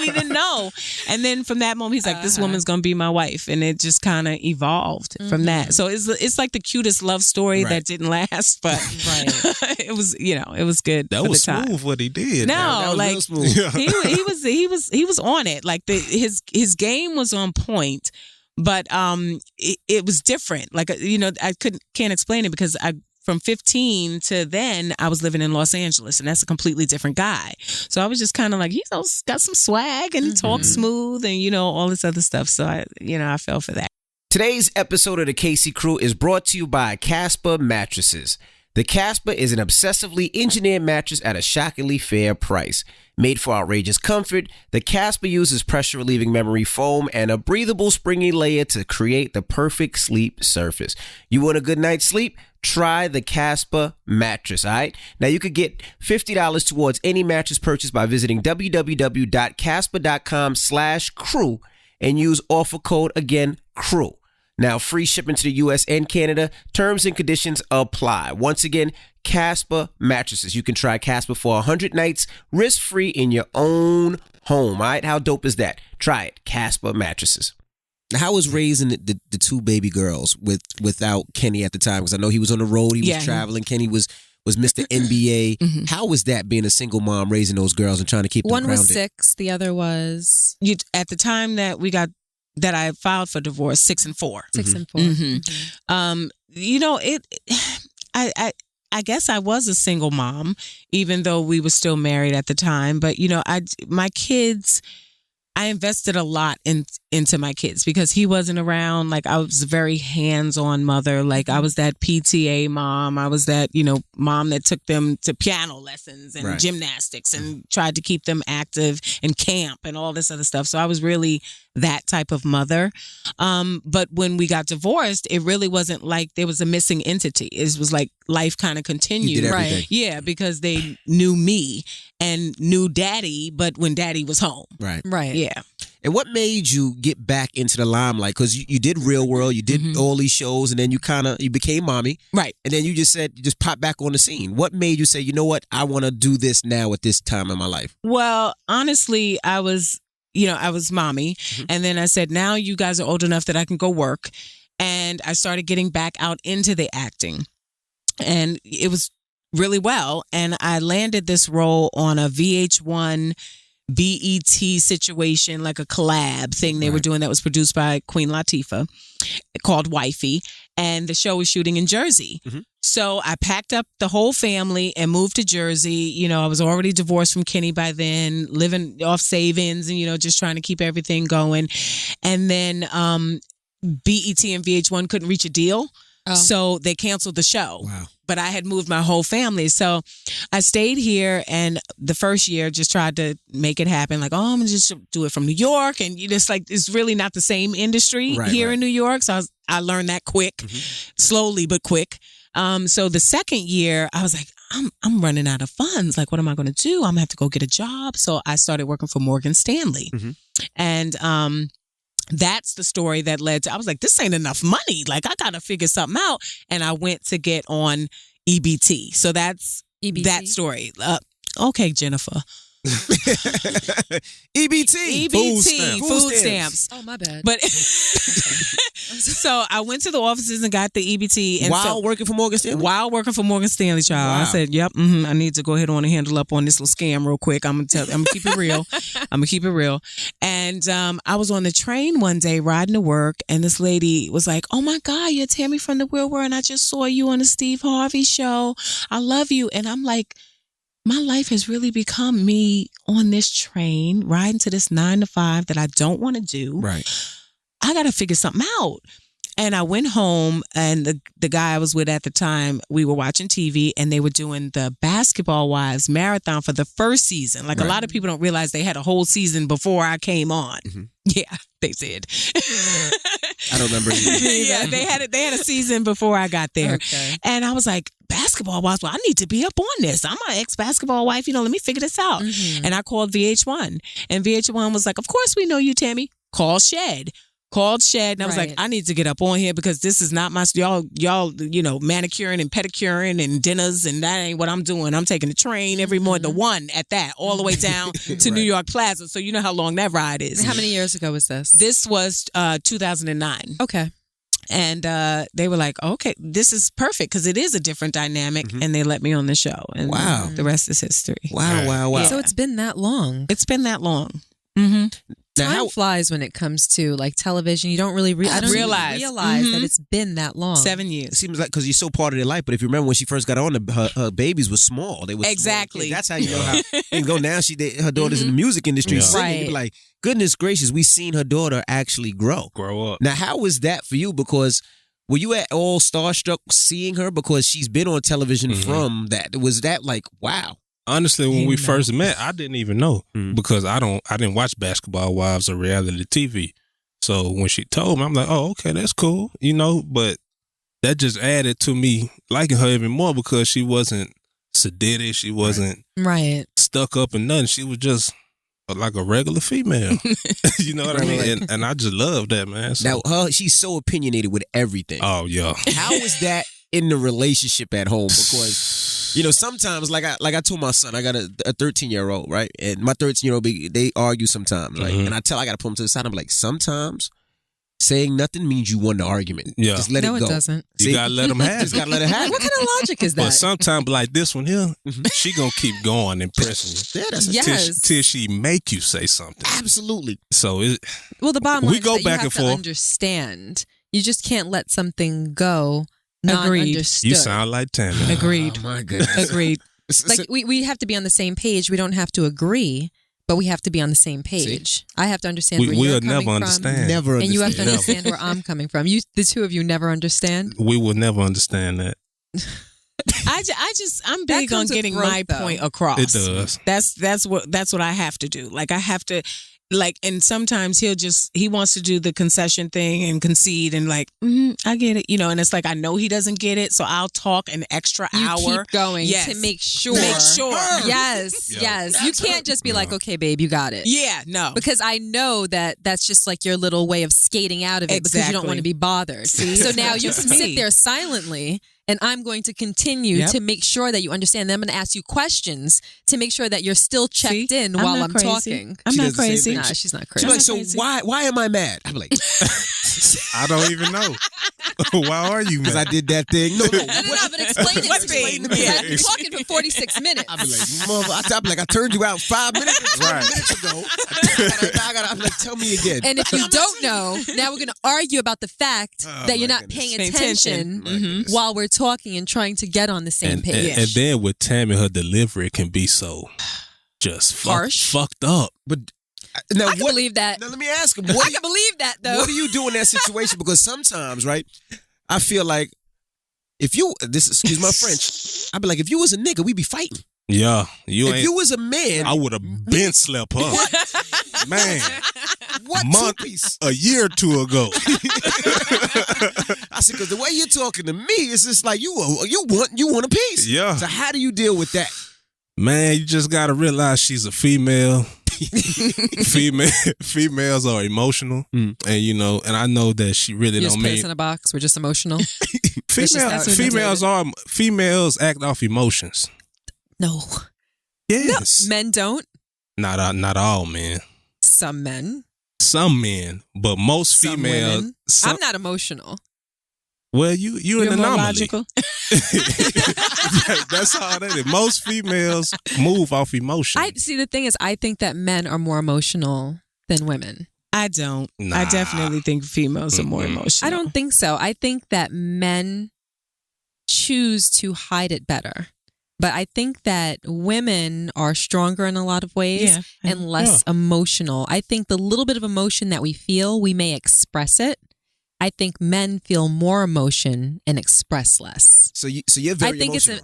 Speaker 5: we didn't know. And then from that moment, he's like, this woman's going to be my wife. And it just kind of evolved from that. So it's like the cutest love story that didn't last, but it was, you know, it was good.
Speaker 4: That was smooth what he did.
Speaker 5: No, like he was on it. Like his game was on point. But it was different. Like, you know, I can't explain it because from 15 to then I was living in Los Angeles, and that's a completely different guy. So I was just kind of like, he's got some swag, and he talks smooth, and, you know, all this other stuff. So I fell for that.
Speaker 1: Today's episode of the Casey Crew is brought to you by Casper Mattresses. The Casper is an obsessively engineered mattress at a shockingly fair price. Made for outrageous comfort, the Casper uses pressure-relieving memory foam and a breathable, springy layer to create the perfect sleep surface. You want a good night's sleep? Try the Casper mattress, all right? Now, you could get $50 towards any mattress purchase by visiting www.casper.com/crew and use offer code, again, crew. Now, free shipping to the U.S. and Canada. Terms and conditions apply. Once again, Casper Mattresses. You can try Casper for 100 nights, risk-free in your own home. All right? How dope is that? Try it. Casper Mattresses. How was raising the two baby girls without Kenny at the time? Because I know he was on the road. He was traveling. Kenny was Mr. NBA. How was that being a single mom, raising those girls and trying to keep them grounded?
Speaker 3: One was 6. The other was...
Speaker 5: At the time that I filed for divorce, 6 and 4.
Speaker 3: 6 and 4.
Speaker 5: You know, I guess I was a single mom, even though we were still married at the time. But, you know, my kids, I invested a lot into my kids because he wasn't around. Like, I was a very hands-on mother. Like, I was that PTA mom. I was that, you know, mom that took them to piano lessons and gymnastics and tried to keep them active and camp and all this other stuff. So I was really that type of mother. But when we got divorced, it really wasn't like there was a missing entity. It was like life kind of continued.
Speaker 1: You did everything.
Speaker 5: Right? Yeah, because they knew me and knew daddy, but when daddy was home.
Speaker 1: Right.
Speaker 5: Yeah.
Speaker 1: And what made you get back into the limelight? Because you did Real World, you did all these shows, and then you became mommy.
Speaker 5: Right.
Speaker 1: And then you just popped back on the scene. What made you say, you know what, I want to do this now at this time in my life?
Speaker 5: Well, honestly, I was mommy. And then I said, now you guys are old enough that I can go work. And I started getting back out into the acting. And it was really well. And I landed this role on a VH1 BET situation, like a collab thing they were doing that was produced by Queen Latifah, called Wifey, and the show was shooting in Jersey. So I packed up the whole family and moved to Jersey. You know, I was already divorced from Kenny by then, living off savings and, you know, just trying to keep everything going. And then BET and VH1 couldn't reach a deal. So they canceled the show.
Speaker 1: Wow.
Speaker 5: But I had moved my whole family. So I stayed here, and the first year just tried to make it happen. Like, I'm going to just do it from New York. And you just like, it's really not the same industry here in New York. So I learned that quick, slowly but quick. So the second year, I was like, I'm running out of funds. Like, what am I going to do? I'm going to have to go get a job. So I started working for Morgan Stanley. And that's the story that led to, I was like, this ain't enough money. Like, I got to figure something out. And I went to get on EBT. So that's that story. Okay, Jennifer.
Speaker 1: EBT.
Speaker 5: Food stamps.
Speaker 2: Oh, my bad.
Speaker 5: But so I went to the offices and got the EBT. And
Speaker 1: while working for Morgan Stanley?
Speaker 5: While working for Morgan Stanley, child.
Speaker 1: Wow.
Speaker 5: I said, yep, I need to go ahead on and handle up on this little scam real quick. I'm gonna keep it real. And I was on the train one day riding to work, and this lady was like, oh my God, you're Tammy from the Real World, and I just saw you on the Steve Harvey show. I love you. And I'm like, my life has really become me on this train, riding to this 9 to 5 that I don't want to do.
Speaker 1: Right.
Speaker 5: I got to figure something out. And I went home, and the guy I was with at the time, we were watching TV, and they were doing the Basketball Wives marathon for the first season. Like, a lot of people don't realize they had a whole season before I came on. Yeah, they did.
Speaker 1: I don't remember.
Speaker 5: Yeah, they had a season before I got there.
Speaker 2: Okay.
Speaker 5: And I was like, Basketball Wives, well, I need to be up on this. I'm an ex-basketball wife. Let me figure this out. And I called VH1. And VH1 was like, of course we know you, Tammy. Call Shed. Called Shed, and I was like, I need to get up on here because this is not my y'all, manicuring and pedicuring and dinners, and that ain't what I'm doing. I'm taking the train every morning, the one at that, all the way down to New York Plaza. So you know how long that ride is.
Speaker 2: How many years ago was this?
Speaker 5: This was 2009.
Speaker 2: Okay.
Speaker 5: And they were like, okay, this is perfect because it is a different dynamic, and they let me on the show. And the rest is history.
Speaker 1: Wow.
Speaker 5: Yeah.
Speaker 2: So it's been that long.
Speaker 5: It's been that long.
Speaker 2: Time flies when it comes to like television. You don't really I don't realize that it's been that long.
Speaker 5: 7 years.
Speaker 1: It seems like because you're so part of their life. But if you remember when she first got on, her babies were small. They were
Speaker 5: exactly.
Speaker 1: That's how you know how things go. Now her daughter's in the music industry singing.
Speaker 2: Right.
Speaker 1: You'd be like, goodness gracious, we seen her daughter actually grow
Speaker 4: up.
Speaker 1: Now, how was that for you? Because were you at all starstruck seeing her because she's been on television from that? Was that like, wow?
Speaker 4: Honestly, when we first met, I didn't even know because I didn't watch Basketball Wives or reality TV. So when she told me, I'm like, oh, okay, that's cool, but that just added to me liking her even more because she wasn't sedated. She wasn't stuck up and nothing. She was just like a regular female. You know what I mean? And I just love that, man. So.
Speaker 1: Now, she's so opinionated with everything.
Speaker 4: Oh, yeah.
Speaker 1: How is that in the relationship at home? Because sometimes, like I told my son, I got a 13-year-old, right? And my 13-year-old, they argue sometimes, right? And I got to pull him to the side. I'm like, sometimes saying nothing means you won the argument. Yeah. Just let it go.
Speaker 2: No, it doesn't.
Speaker 4: You got to let them have it.
Speaker 1: Just got to let it happen.
Speaker 2: What kind of logic is that?
Speaker 4: But sometimes, like this one here, she going to keep going and pressing you.
Speaker 1: Yeah, that's
Speaker 4: till she make you say something.
Speaker 1: Absolutely.
Speaker 4: So
Speaker 2: the bottom line
Speaker 4: we go
Speaker 2: is that
Speaker 4: back
Speaker 2: you
Speaker 4: and
Speaker 2: have to
Speaker 4: forth.
Speaker 2: understand. You just can't let something go not
Speaker 5: Agreed.
Speaker 2: understood.
Speaker 4: You sound like Tammy.
Speaker 5: Agreed.
Speaker 1: Oh, my goodness.
Speaker 5: Agreed.
Speaker 2: Like we have to be on the same page. We don't have to agree, but we have to be on the same page. See? I have to understand where you're coming from.
Speaker 4: Understand.
Speaker 1: Never understand.
Speaker 2: And you have to understand where I'm coming from. The two of you never understand.
Speaker 4: We will never understand that.
Speaker 5: I'm big on getting my point across.
Speaker 4: It does.
Speaker 5: That's what I have to do. Like I have to. And sometimes he wants to do the concession thing and concede and like, I get it, and it's like, I know he doesn't get it. So I'll talk an extra hour.
Speaker 2: Keep going to make sure. Yes. You can't just be like, okay, babe, you got it.
Speaker 5: Yeah, no.
Speaker 2: Because I know that's just like your little way of skating out of it because you don't want to be bothered. So now you can sit there silently. And I'm going to continue to make sure that you understand. Then I'm going to ask you questions to make sure that you're still checked in while I'm talking.
Speaker 5: I'm not crazy.
Speaker 2: Nah, she's not crazy.
Speaker 1: She's like, so why am I mad? I'm like,
Speaker 4: I don't even know. Why are you mad?
Speaker 1: Because I did that thing. No,
Speaker 2: but explain it to me. I've been talking for 46 minutes.
Speaker 1: I'll be like, mother, I turned you out 5 minutes, 20 minutes ago. I'm like, tell me again.
Speaker 2: And if you don't know, now we're going to argue about the fact that you're not paying attention while we're talking and trying to get on the same page.
Speaker 4: And then with Tammy, her delivery can be so just
Speaker 2: harsh,
Speaker 4: fucked up.
Speaker 1: But now,
Speaker 2: I can believe that.
Speaker 1: Now let me ask him.
Speaker 2: I can believe that though.
Speaker 1: What do you do in that situation? Because sometimes, right, I feel like excuse my French, I'd be like, if you was a nigga, we'd be fighting.
Speaker 4: Yeah,
Speaker 1: if you was a man,
Speaker 4: I would have been slept her. Man,
Speaker 1: what
Speaker 4: month,
Speaker 1: two-piece?
Speaker 4: a year or two ago.
Speaker 1: I said, because the way you're talking to me, it's just like you want a piece.
Speaker 4: Yeah.
Speaker 1: So how do you deal with that?
Speaker 4: Man, you just gotta realize she's a female. Females are emotional, and and I know that she really
Speaker 2: you
Speaker 4: don't
Speaker 2: just
Speaker 4: mean.
Speaker 2: put us in a box. We're just emotional.
Speaker 4: Females act off emotions.
Speaker 2: No.
Speaker 4: Yes.
Speaker 2: No. Men don't.
Speaker 4: Not all men.
Speaker 2: Some men.
Speaker 4: Some men, but most females.
Speaker 2: I'm not emotional.
Speaker 4: Well, you're an anomaly.
Speaker 5: Logical.
Speaker 4: That's all that is. Most females move off emotion.
Speaker 2: The thing is, I think that men are more emotional than women.
Speaker 5: I don't.
Speaker 4: Nah.
Speaker 5: I definitely think females are more emotional.
Speaker 2: I don't think so. I think that men choose to hide it better. But I think that women are stronger in a lot of ways and less emotional. I think the little bit of emotion that we feel, we may express it. I think men feel more emotion and express less.
Speaker 1: So you're very emotional.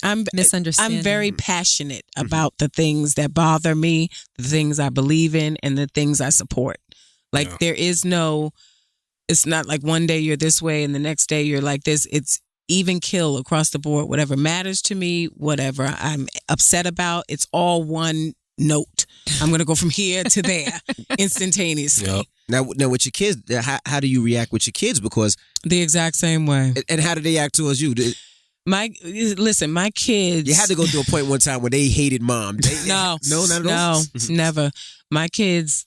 Speaker 5: I'm
Speaker 2: misunderstanding.
Speaker 5: I'm very passionate about the things that bother me, the things I believe in, and the things I support. Like there is no, it's not like one day you're this way and the next day you're like this. It's even kill across the board. Whatever matters to me, whatever I'm upset about, it's all one note. I'm going to go from here to there instantaneously.
Speaker 1: Yep. Now with your kids, how do you react with your kids? Because
Speaker 5: the exact same way.
Speaker 1: And how do they act towards you?
Speaker 5: My kids.
Speaker 1: You had to go to a point one time where they hated mom.
Speaker 5: No,
Speaker 1: not at all.
Speaker 5: No, never. My kids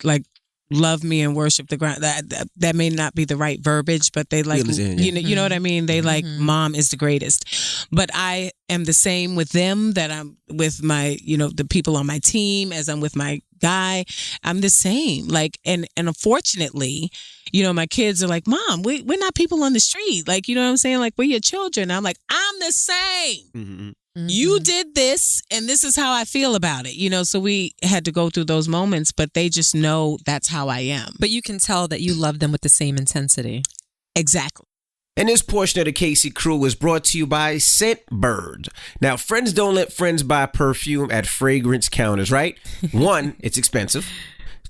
Speaker 5: love me and worship the ground. That may not be the right verbiage, but they you know what I mean? They like mom is the greatest. But I am the same with them that I'm with my, the people on my team as I'm with my guy. I'm the same. And unfortunately, my kids are like, Mom, we're not people on the street. You know what I'm saying? We're your children. I'm like, I'm the same. Mm-hmm. You did this, and this is how I feel about it. So we had to go through those moments, but they just know that's how I am.
Speaker 2: But you can tell that you love them with the same intensity.
Speaker 5: Exactly.
Speaker 1: And this portion of the Casey Crew is brought to you by Scentbird. Now, friends don't let friends buy perfume at fragrance counters, right? 1, it's expensive.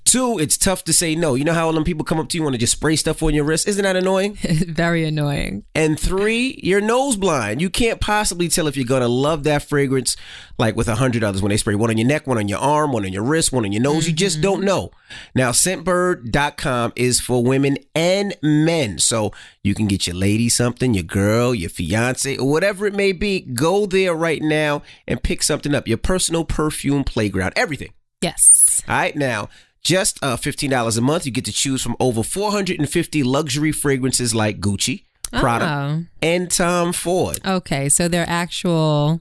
Speaker 1: 2, it's tough to say no. You know how all them people come up to you and want to just spray stuff on your wrist? Isn't that annoying?
Speaker 2: Very annoying.
Speaker 1: And 3, you're nose blind. You can't possibly tell if you're going to love that fragrance with 100 others when they spray one on your neck, one on your arm, one on your wrist, one on your nose. You just don't know. Now, Scentbird.com is for women and men. So you can get your lady something, your girl, your fiance, or whatever it may be. Go there right now and pick something up. Your personal perfume playground. Everything.
Speaker 2: Yes.
Speaker 1: All right, now. Just $15 a month, you get to choose from over 450 luxury fragrances like Gucci, Prada, and Tom Ford.
Speaker 2: Okay, so they're actual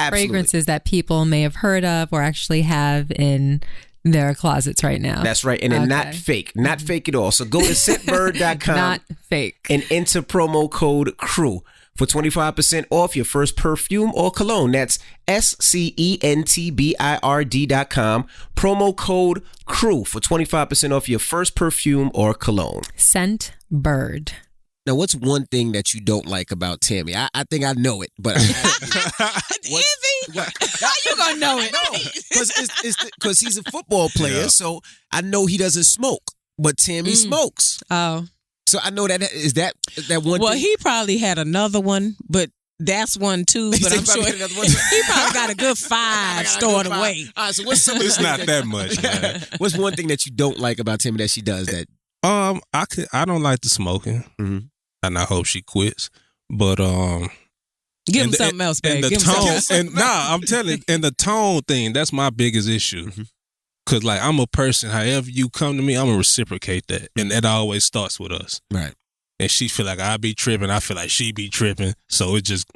Speaker 2: fragrances that people may have heard of or actually have in their closets right now.
Speaker 1: That's right, and they're not fake at all. So go to Scentbird.com.
Speaker 2: Not fake.
Speaker 1: And enter promo code CREW for 25% off your first perfume or cologne. That's SCENTBIRD.com. Promo code CREW for 25% off your first perfume or cologne.
Speaker 2: Scentbird.
Speaker 1: Now, what's one thing that you don't like about Tammy? I think I know it, but
Speaker 5: Envy? How you gonna know it?
Speaker 1: No, because he's a football player, so I know he doesn't smoke, but Tammy smokes.
Speaker 2: Oh.
Speaker 1: So I know that is that one.
Speaker 5: Well,
Speaker 1: thing?
Speaker 5: he probably had another one, but that's one too. But I'm sure he probably got a good 5 stored away.
Speaker 1: All right, so what's some?
Speaker 4: It's not that much, man.
Speaker 1: What's one thing that you don't like about Tammy that she does that?
Speaker 4: I don't like the smoking, and I hope she quits. But
Speaker 5: give him something else, babe.
Speaker 4: And the tone, I'm telling you, and the tone thing, that's my biggest issue. Cause I'm a person, however you come to me, I'm gonna reciprocate that, and that always starts with us.
Speaker 1: Right.
Speaker 4: And she feel like I be tripping, I feel like she be tripping, so it's just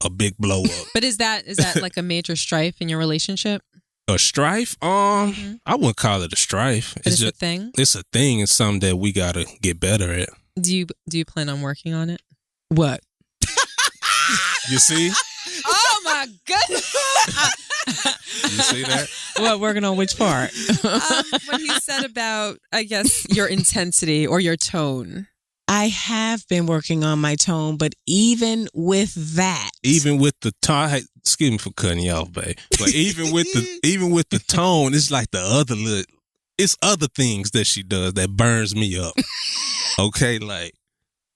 Speaker 4: a big blow up.
Speaker 2: But is that like a major strife in your relationship?
Speaker 4: A strife? I wouldn't call it a strife.
Speaker 2: But it's a thing.
Speaker 4: It's a thing. It's something that we gotta get better at.
Speaker 2: Do you plan on working on it?
Speaker 5: What?
Speaker 4: You see?
Speaker 2: Oh my goodness!
Speaker 4: You see that?
Speaker 5: What, working on which part?
Speaker 2: When he said about, I guess, your intensity or your tone.
Speaker 5: I have been working on my tone, but even with that,
Speaker 4: even with the tone, excuse me for cutting you off, babe, but even with the tone, it's like it's other things that she does that burns me up. Okay, like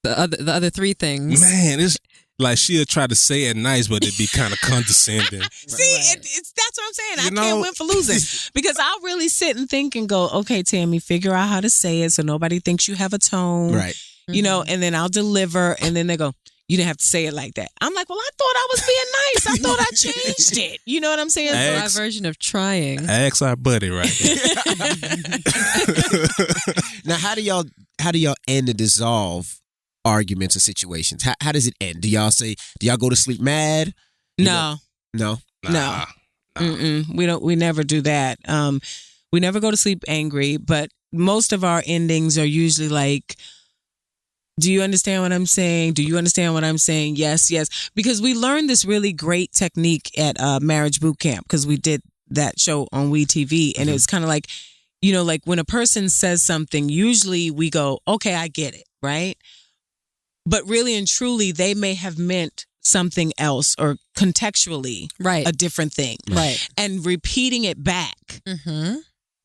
Speaker 2: the other three things.
Speaker 4: Man, it's like she'll try to say it nice, but it'd be kind of condescending.
Speaker 5: See, it's that's what I'm saying. Can't win for losing because I'll really sit and think and go, okay, Tammy, figure out how to say it so nobody thinks you have a tone,
Speaker 1: right?
Speaker 5: You know, and then I'll deliver, and then they go, you didn't have to say it like that. I'm like, well, I thought I was being nice. I thought I changed it. You know what I'm saying?
Speaker 2: My version of trying.
Speaker 4: Ask our buddy right
Speaker 1: Now, how do y'all end and dissolve arguments or situations? How does it end? Do y'all go to sleep mad?
Speaker 5: No. We never do that. We never go to sleep angry, but most of our endings are usually like, do you understand what I'm saying? Do you understand what I'm saying? Yes, yes. Because we learned this really great technique at Marriage Boot Camp because we did that show on WeTV. And it was kind of like, you know, like when a person says something, usually we go, okay, I get it, right? But really and truly, they may have meant something else or contextually a different thing.
Speaker 2: Right.
Speaker 5: And repeating it back. Mm-hmm.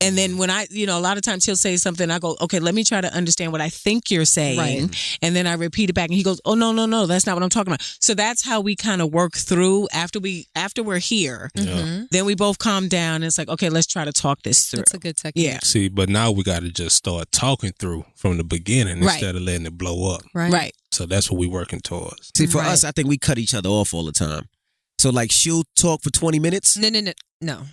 Speaker 5: And then when a lot of times he'll say something, I go, okay, let me try to understand what I think you're saying. Right. And then I repeat it back and he goes, oh, no, that's not what I'm talking about. So that's how we kind of work through after we're here. Mm-hmm. Then we both calm down and it's like, okay, let's try to talk this through.
Speaker 2: That's a good technique.
Speaker 5: Yeah.
Speaker 4: See, but now we got to just start talking through from the beginning instead of letting it blow up.
Speaker 5: Right.
Speaker 4: So that's what we're working towards.
Speaker 1: See, for us, I think we cut each other off all the time. So like she'll talk for 20 minutes.
Speaker 2: No.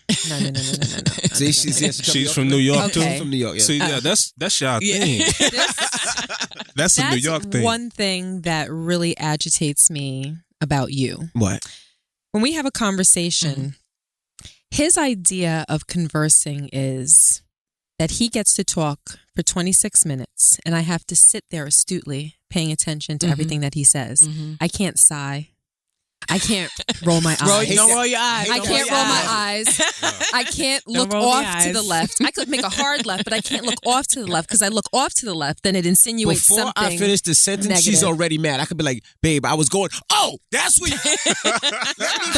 Speaker 1: See,
Speaker 4: she's from New York too.
Speaker 1: From New York. Yeah.
Speaker 4: See, that's y'all thing. That's a New York thing.
Speaker 2: One thing that really agitates me about you.
Speaker 1: What?
Speaker 2: When we have a conversation, his idea of conversing is that he gets to talk for 26 minutes, and I have to sit there astutely paying attention to everything that he says. I can't sigh. I can't roll my eyes.
Speaker 5: Don't roll your eyes.
Speaker 2: I can't roll my eyes. I can't look off to the left. I could make a hard left, but I can't look off to the left because I look off to the left, then it insinuates
Speaker 1: Before
Speaker 2: something.
Speaker 1: I finish the sentence,
Speaker 2: negative.
Speaker 1: She's already mad. I could be like, babe, I was going, oh, that's what let me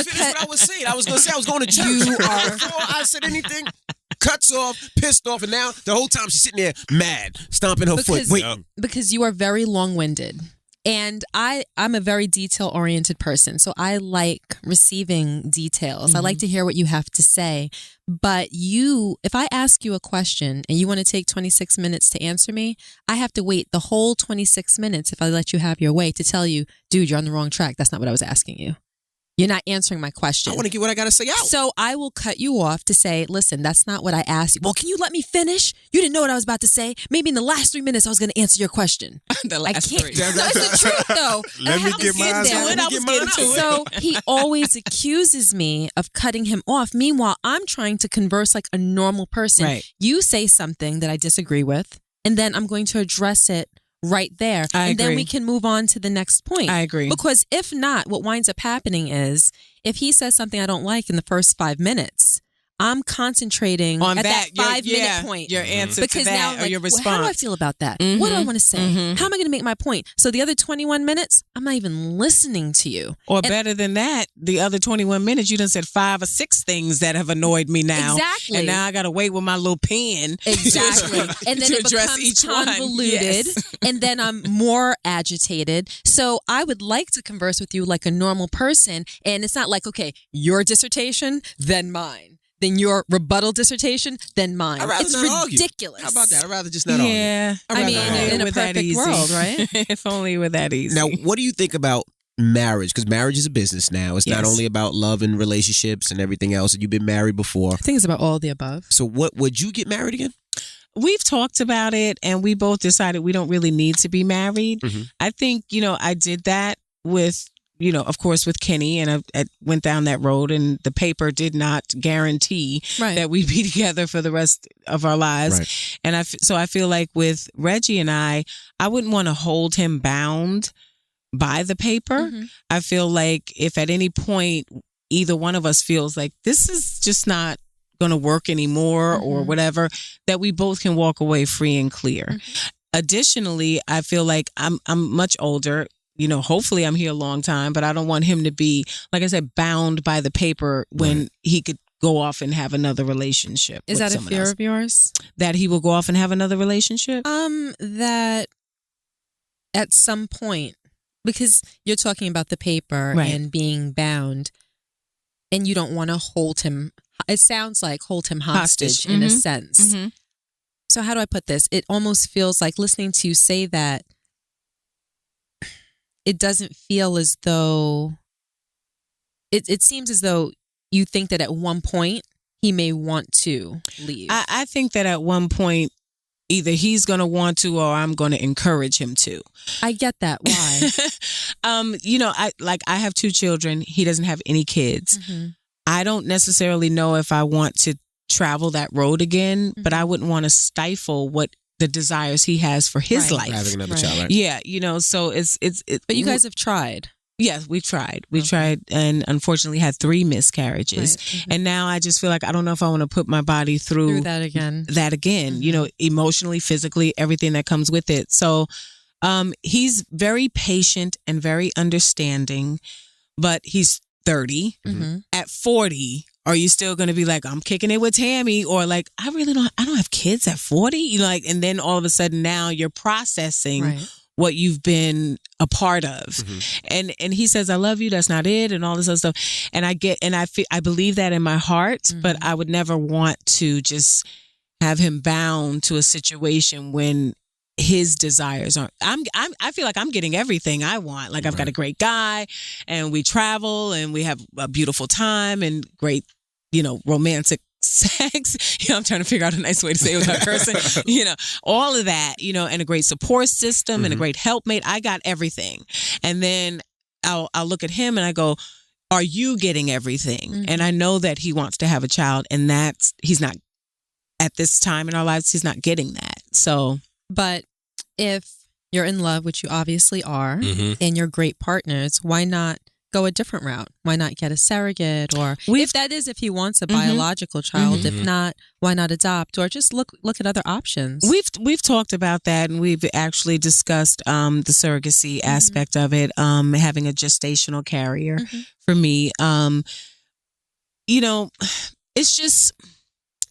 Speaker 1: finish what I was saying. I was going to say I was going to church. Before I said anything, cuts off, pissed off, and now the whole time she's sitting there mad, stomping her foot, waiting.
Speaker 2: Because you are very long-winded. And I'm a very detail-oriented person, so I like receiving details. I like to hear what you have to say. But if I ask you a question and you want to take 26 minutes to answer me, I have to wait the whole 26 minutes if I let you have your way to tell you, dude, you're on the wrong track. That's not what I was asking you. You're not answering my question.
Speaker 1: I want to get what I got to say out.
Speaker 2: So I will cut you off to say, listen, that's not what I asked you. Well, can you let me finish? You didn't know what I was about to say. Maybe in the last 3 minutes, I was going to answer your question.
Speaker 5: The last 3.
Speaker 2: No, it's the truth, though.
Speaker 4: Let me get mine out.
Speaker 2: So he always accuses me of cutting him off. Meanwhile, I'm trying to converse like a normal person.
Speaker 5: Right.
Speaker 2: You say something that I disagree with, and then I'm going to address it right there.
Speaker 5: I agree.
Speaker 2: Then we can move on to the next point.
Speaker 5: I agree.
Speaker 2: Because if not, what winds up happening is if he says something I don't like in the first 5 minutes, I'm concentrating
Speaker 5: on
Speaker 2: at that 5 minute point.
Speaker 5: Your answer to that or your response.
Speaker 2: Well, how do I feel about that? What do I want to say? How am I going to make my point? So the other 21 minutes, I'm not even listening to you.
Speaker 5: Or better than that, the other 21 minutes, you done said 5 or 6 things that have annoyed me now.
Speaker 2: Exactly.
Speaker 5: And now I got to wait with my little pen.
Speaker 2: Exactly. And then
Speaker 5: to
Speaker 2: it
Speaker 5: address
Speaker 2: becomes
Speaker 5: each one.
Speaker 2: convoluted.
Speaker 5: Yes.
Speaker 2: And then I'm more agitated. So I would like to converse with you like a normal person. And it's not like, okay, your dissertation, then mine. Then your rebuttal dissertation, then mine. It's ridiculous.
Speaker 1: How about that? I'd rather just not argue.
Speaker 5: Yeah.
Speaker 2: I mean, in a perfect world, right?
Speaker 5: If only with that easy.
Speaker 1: Now, what do you think about marriage? Because marriage is a business now. It's not only about love and relationships and everything else. And you've been married before.
Speaker 2: I think it's about all the above.
Speaker 1: So would you get married again?
Speaker 5: We've talked about it and we both decided we don't really need to be married. I think, I did that with, of course, with Kenny, and I went down that road, and the paper did not guarantee that we'd be together for the rest of our lives. Right. And so I feel like with Reggie and I wouldn't want to hold him bound by the paper. I feel like if at any point either one of us feels like this is just not going to work anymore or whatever, that we both can walk away free and clear. additionally, I feel like I'm much older. You know, hopefully I'm here a long time, but I don't want him to be, like I said, bound by the paper when he could go off and have another relationship.
Speaker 3: Is that a fear of yours?
Speaker 5: That he will go off and have another relationship?
Speaker 3: That at some point, because you're talking about the paper and being bound, and you don't want to hold him. It sounds like hold him hostage in a sense. Mm-hmm. So how do I put this? It almost feels like listening to you say that. It doesn't feel as though it seems as though you think that at one point he may want to leave.
Speaker 5: I think that at one point either he's going to want to or I'm going to encourage him to.
Speaker 3: I get that. Why?
Speaker 5: You know, I have 2 children. He doesn't have any kids. Mm-hmm. I don't necessarily know if I want to travel that road again, but I wouldn't want to stifle what the desires he has for his life.
Speaker 1: Having another child, right?
Speaker 5: Yeah, you know, so it's.
Speaker 3: But you guys have tried.
Speaker 5: Yes, we tried. We tried and unfortunately had 3 miscarriages. Right. Mm-hmm. And now I just feel like I don't know if I want to put my body through
Speaker 3: that again.
Speaker 5: Mm-hmm. You know, emotionally, physically, everything that comes with it. So he's very patient and very understanding, but he's 30. Mm-hmm. At 40, are you still going to be like, I'm kicking it with Tammy? Or like, I don't have kids at 40? You know, like, and then all of a sudden now you're processing what you've been a part of. Mm-hmm. And he says, I love you. That's not it. And all this other stuff. And I believe that in my heart, but I would never want to just have him bound to a situation when his desires aren't. I feel like I'm getting everything I want. Like I've got a great guy and we travel and we have a beautiful time and great, you know, romantic sex. You know, I'm trying to figure out a nice way to say it without cursing. You know, all of that, you know, and a great support system and a great helpmate. I got everything. And then I'll look at him and I go, are you getting everything? Mm-hmm. And I know that he wants to have a child and he's not, at this time in our lives, he's not getting that. So.
Speaker 3: But if you're in love, which you obviously are, and you're great partners, why not go a different route? Why not get a surrogate? Or if he wants a biological child, if not, why not adopt? Or just look at other options.
Speaker 5: We've talked about that, and we've actually discussed the surrogacy aspect of it, having a gestational carrier for me. You know, it's just,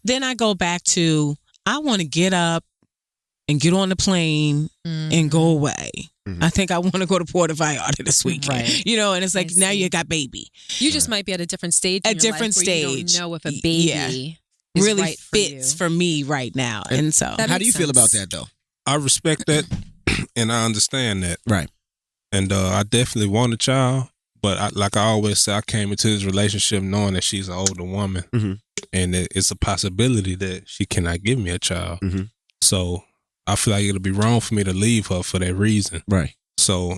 Speaker 5: then I go back to, I want to get up and get on the plane and go away. I think I want to go to Puerto Vallarta this weekend. Right. You know, and it's like, now you got baby.
Speaker 3: You just might be at a different stage in your life where you don't know if a baby is
Speaker 5: really
Speaker 3: right
Speaker 5: fits for me right now. And so,
Speaker 1: how do you feel about that, though?
Speaker 4: I respect that and I understand that.
Speaker 1: Right.
Speaker 4: And I definitely want a child, but like I always say, I came into this relationship knowing that she's an older woman and it's a possibility that she cannot give me a child. So I feel like it'll be wrong for me to leave her for that reason.
Speaker 1: Right.
Speaker 4: So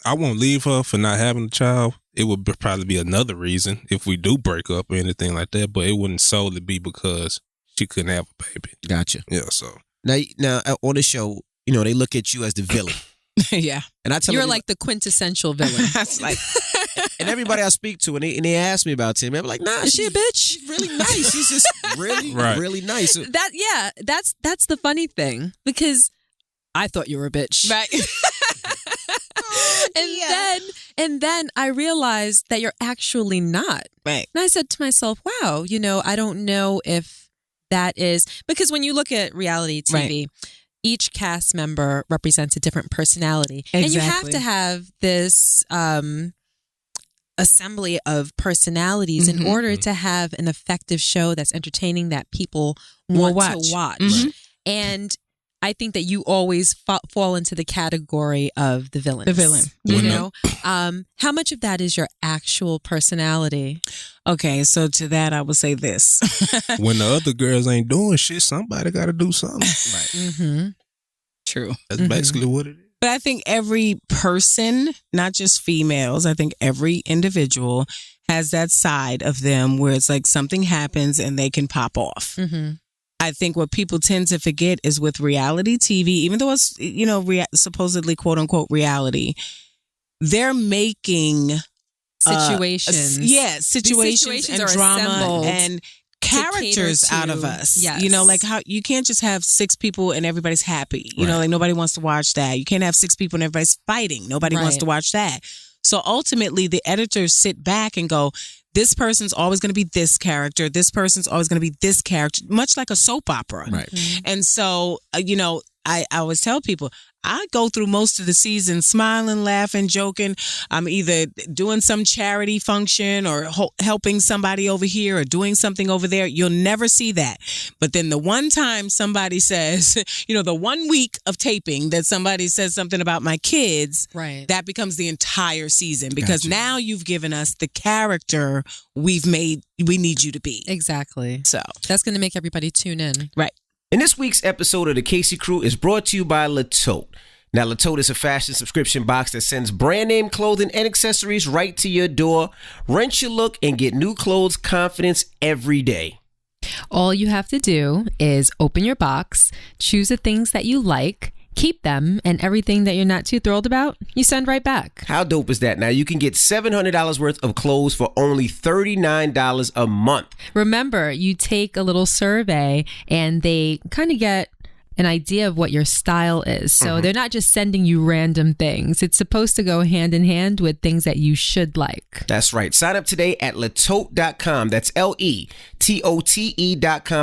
Speaker 4: I won't leave her for not having a child. It would probably be another reason if we do break up or anything like that, but it wouldn't solely be because she couldn't have a baby.
Speaker 1: Gotcha.
Speaker 4: Yeah. So
Speaker 1: now on the show, you know, they look at you as the villain.
Speaker 5: Yeah.
Speaker 1: And I tell
Speaker 3: you're like the quintessential villain.
Speaker 5: That's like.
Speaker 1: And everybody I speak to, and they ask me about Tim, I'm like, nah,
Speaker 3: is she a bitch?
Speaker 1: She's really nice. She's just really, really nice.
Speaker 3: That's the funny thing, because I thought you were a bitch.
Speaker 5: Right.
Speaker 3: And then I realized that you're actually not.
Speaker 5: Right.
Speaker 3: And I said to myself, wow, you know, I don't know if that is, because when you look at reality TV, each cast member represents a different personality. Exactly. And you have to have this assembly of personalities in order to have an effective show that's entertaining, that people want to watch. And I think that you always fall into the category of the villain.
Speaker 5: The villain.
Speaker 3: You know? How much of that is your actual personality?
Speaker 5: Okay, so to that, I would say this.
Speaker 4: When the other girls ain't doing shit, somebody got to do something.
Speaker 5: Right. True.
Speaker 4: That's basically what it is.
Speaker 5: But I think every person, not just females, I think every individual has that side of them where it's like something happens and they can pop off. I think what people tend to forget is with reality TV, even though it's, you know, supposedly quote unquote reality, they're making
Speaker 3: situations.
Speaker 5: Situations and drama assembled. And characters out of us.
Speaker 3: Yes.
Speaker 5: You know, like how you can't just have 6 people and everybody's happy. You know, like nobody wants to watch that. You can't have 6 people and everybody's fighting. Nobody wants to watch that. So ultimately, the editors sit back and go, this person's always going to be this character. This person's always going to be this character, much like a soap opera.
Speaker 1: Right.
Speaker 5: And so, you know, I always tell people, I go through most of the season smiling, laughing, joking. I'm either doing some charity function or helping somebody over here or doing something over there. You'll never see that. But then the one time somebody says, you know, the 1 week of taping that somebody says something about my kids, that becomes the entire season because now you've given us the character we need you to be.
Speaker 3: Exactly.
Speaker 5: So
Speaker 3: that's going to make everybody tune in.
Speaker 5: Right.
Speaker 1: And this week's episode of the Casey Crew is brought to you by Le Tote. Now, Le Tote is a fashion subscription box that sends brand name clothing and accessories right to your door. Rent your look and get new clothes confidence every day.
Speaker 3: All you have to do is open your box, choose the things that you like, keep them, and everything that you're not too thrilled about, you send right back.
Speaker 1: How dope is that? Now, you can get $700 worth of clothes for only $39 a month.
Speaker 3: Remember, you take a little survey and they kind of get an idea of what your style is. So they're not just sending you random things. It's supposed to go hand in hand with things that you should like.
Speaker 1: That's right. Sign up today at letote.com. That's LETOTE.com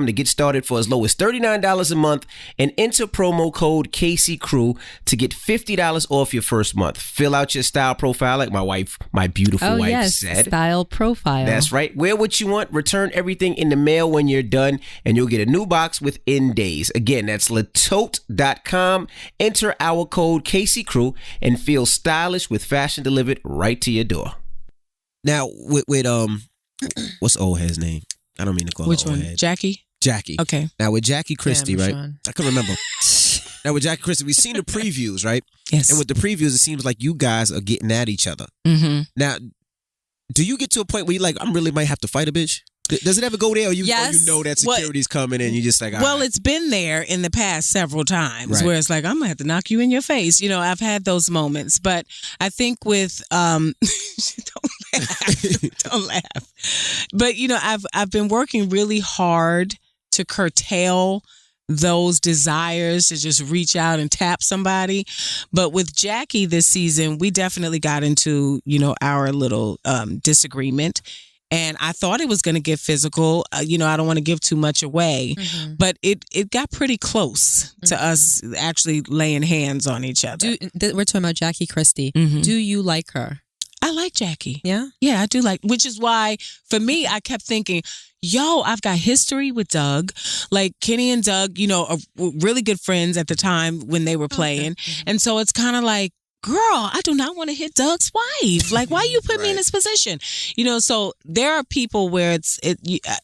Speaker 1: to get started for as low as $39 a month and enter promo code Casey Crew to get $50 off your first month. Fill out your style profile like my beautiful wife said.
Speaker 3: Style profile.
Speaker 1: That's right. Wear what you want. Return everything in the mail when you're done and you'll get a new box within days. Again, that's letote.com. Enter our code Casey Crew and feel stylish with fashion delivered right to your door. Now, with what's old head's name? I don't mean to call
Speaker 5: Which
Speaker 1: her old
Speaker 5: one?
Speaker 1: head.
Speaker 5: Jackie?
Speaker 1: Okay. Now with Jackie Christie, right?
Speaker 3: Sean.
Speaker 1: I can remember. Now with Jackie Christie, we've seen the previews, right?
Speaker 5: Yes.
Speaker 1: And with the previews, it seems like you guys are getting at each other. Now, do you get to a point where you're like, I really might have to fight a bitch? Does it ever go there, or you know that security's coming and you just like,
Speaker 5: well, it's been there in the past several times where it's like, I'm gonna have to knock you in your face. You know, I've had those moments, but I think with don't laugh. But you know, I've been working really hard to curtail those desires to just reach out and tap somebody. But with Jackie this season, we definitely got into, you know, our little disagreement. And I thought it was going to get physical. You know, I don't want to give too much away, but it got pretty close to us actually laying hands on each other.
Speaker 3: We're talking about Jackie Christie. Do you like her?
Speaker 5: I like Jackie.
Speaker 3: Yeah?
Speaker 5: Yeah, I do like, which is why for me, I kept thinking, I've got history with Doug. Like Kenny and Doug, you know, are really good friends at the time when they were playing. And so it's kind of like, girl, I do not want to hit Doug's wife. Like, why you put me in this position? You know, so there are people where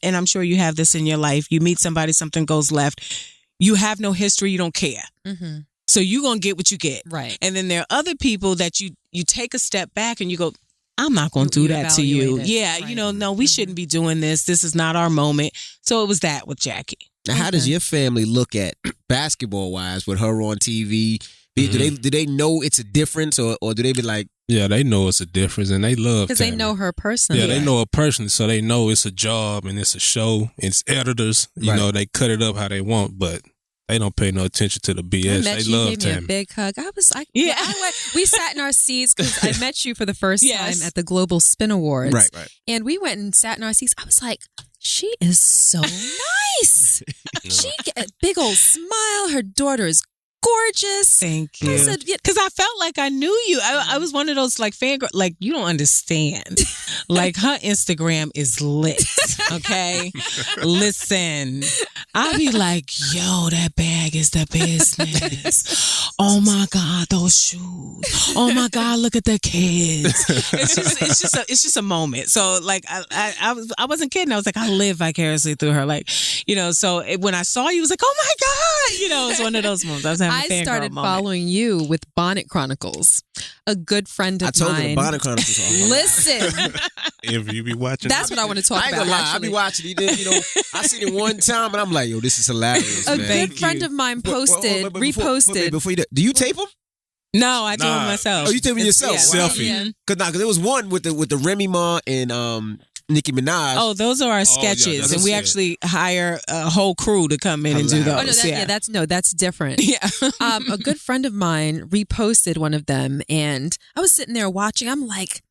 Speaker 5: and I'm sure you have this in your life. You meet somebody, something goes left. You have no history. You don't care. So you're going to get what you get.
Speaker 3: Right.
Speaker 5: And then there are other people that you take a step back and you go, I'm not going to do that to you. Yeah. Right. You know, no, we shouldn't be doing this. This is not our moment. So it was that with Jackie.
Speaker 1: Now, how does your family look at basketball wise with her on TV? Do they know it's a difference, or do they be like?
Speaker 4: Yeah, they know it's a difference, and they love
Speaker 3: because they know her personally.
Speaker 4: Yeah, they know her personally, so they know it's a job and it's a show. It's editors, you know, they cut it up how they want, but they don't pay no attention to the BS. They love
Speaker 3: gave
Speaker 4: Tammy.
Speaker 3: Me a big hug. I was like, we sat in our seats because I met you for the first time at the Global Spin Awards,
Speaker 1: right,
Speaker 3: and we went and sat in our seats. I was like, she is so nice. She got a big old smile. Her daughter is gorgeous.
Speaker 5: Thank you.
Speaker 3: I said,
Speaker 5: because I felt like I knew you. I was one of those like fangirl. Like, you don't understand. Like, her Instagram is lit. Okay, listen. I'll be like, yo, that bag is the business. Oh my God, those shoes. Oh my God, look at the kids. It's just a moment. So like, I wasn't kidding. I was like, I live vicariously through her. Like, you know. So when I saw you, it was like, oh my God. You know, it's one of those moments. I
Speaker 3: started following you with Bonnet Chronicles. A good friend of mine.
Speaker 1: I told you the Bonnet Chronicles.
Speaker 3: Listen.
Speaker 4: If you be watching,
Speaker 3: that's what I want to talk about.
Speaker 1: I ain't gonna lie. I be watching. You know, I seen it one time and I'm like, yo, this is hilarious.
Speaker 3: A good friend of mine posted, reposted.
Speaker 1: Before you do you tape them?
Speaker 5: No, I do it myself.
Speaker 1: Oh, you taping yourself?
Speaker 4: Selfie.
Speaker 1: Because it was one with the Remy Ma and Nicki Minaj.
Speaker 5: Oh, those are our sketches, and we actually hire a whole crew to come in and do those.
Speaker 2: Oh no, that's different.
Speaker 5: Yeah.
Speaker 2: A good friend of mine reposted one of them, and I was sitting there watching. I'm like,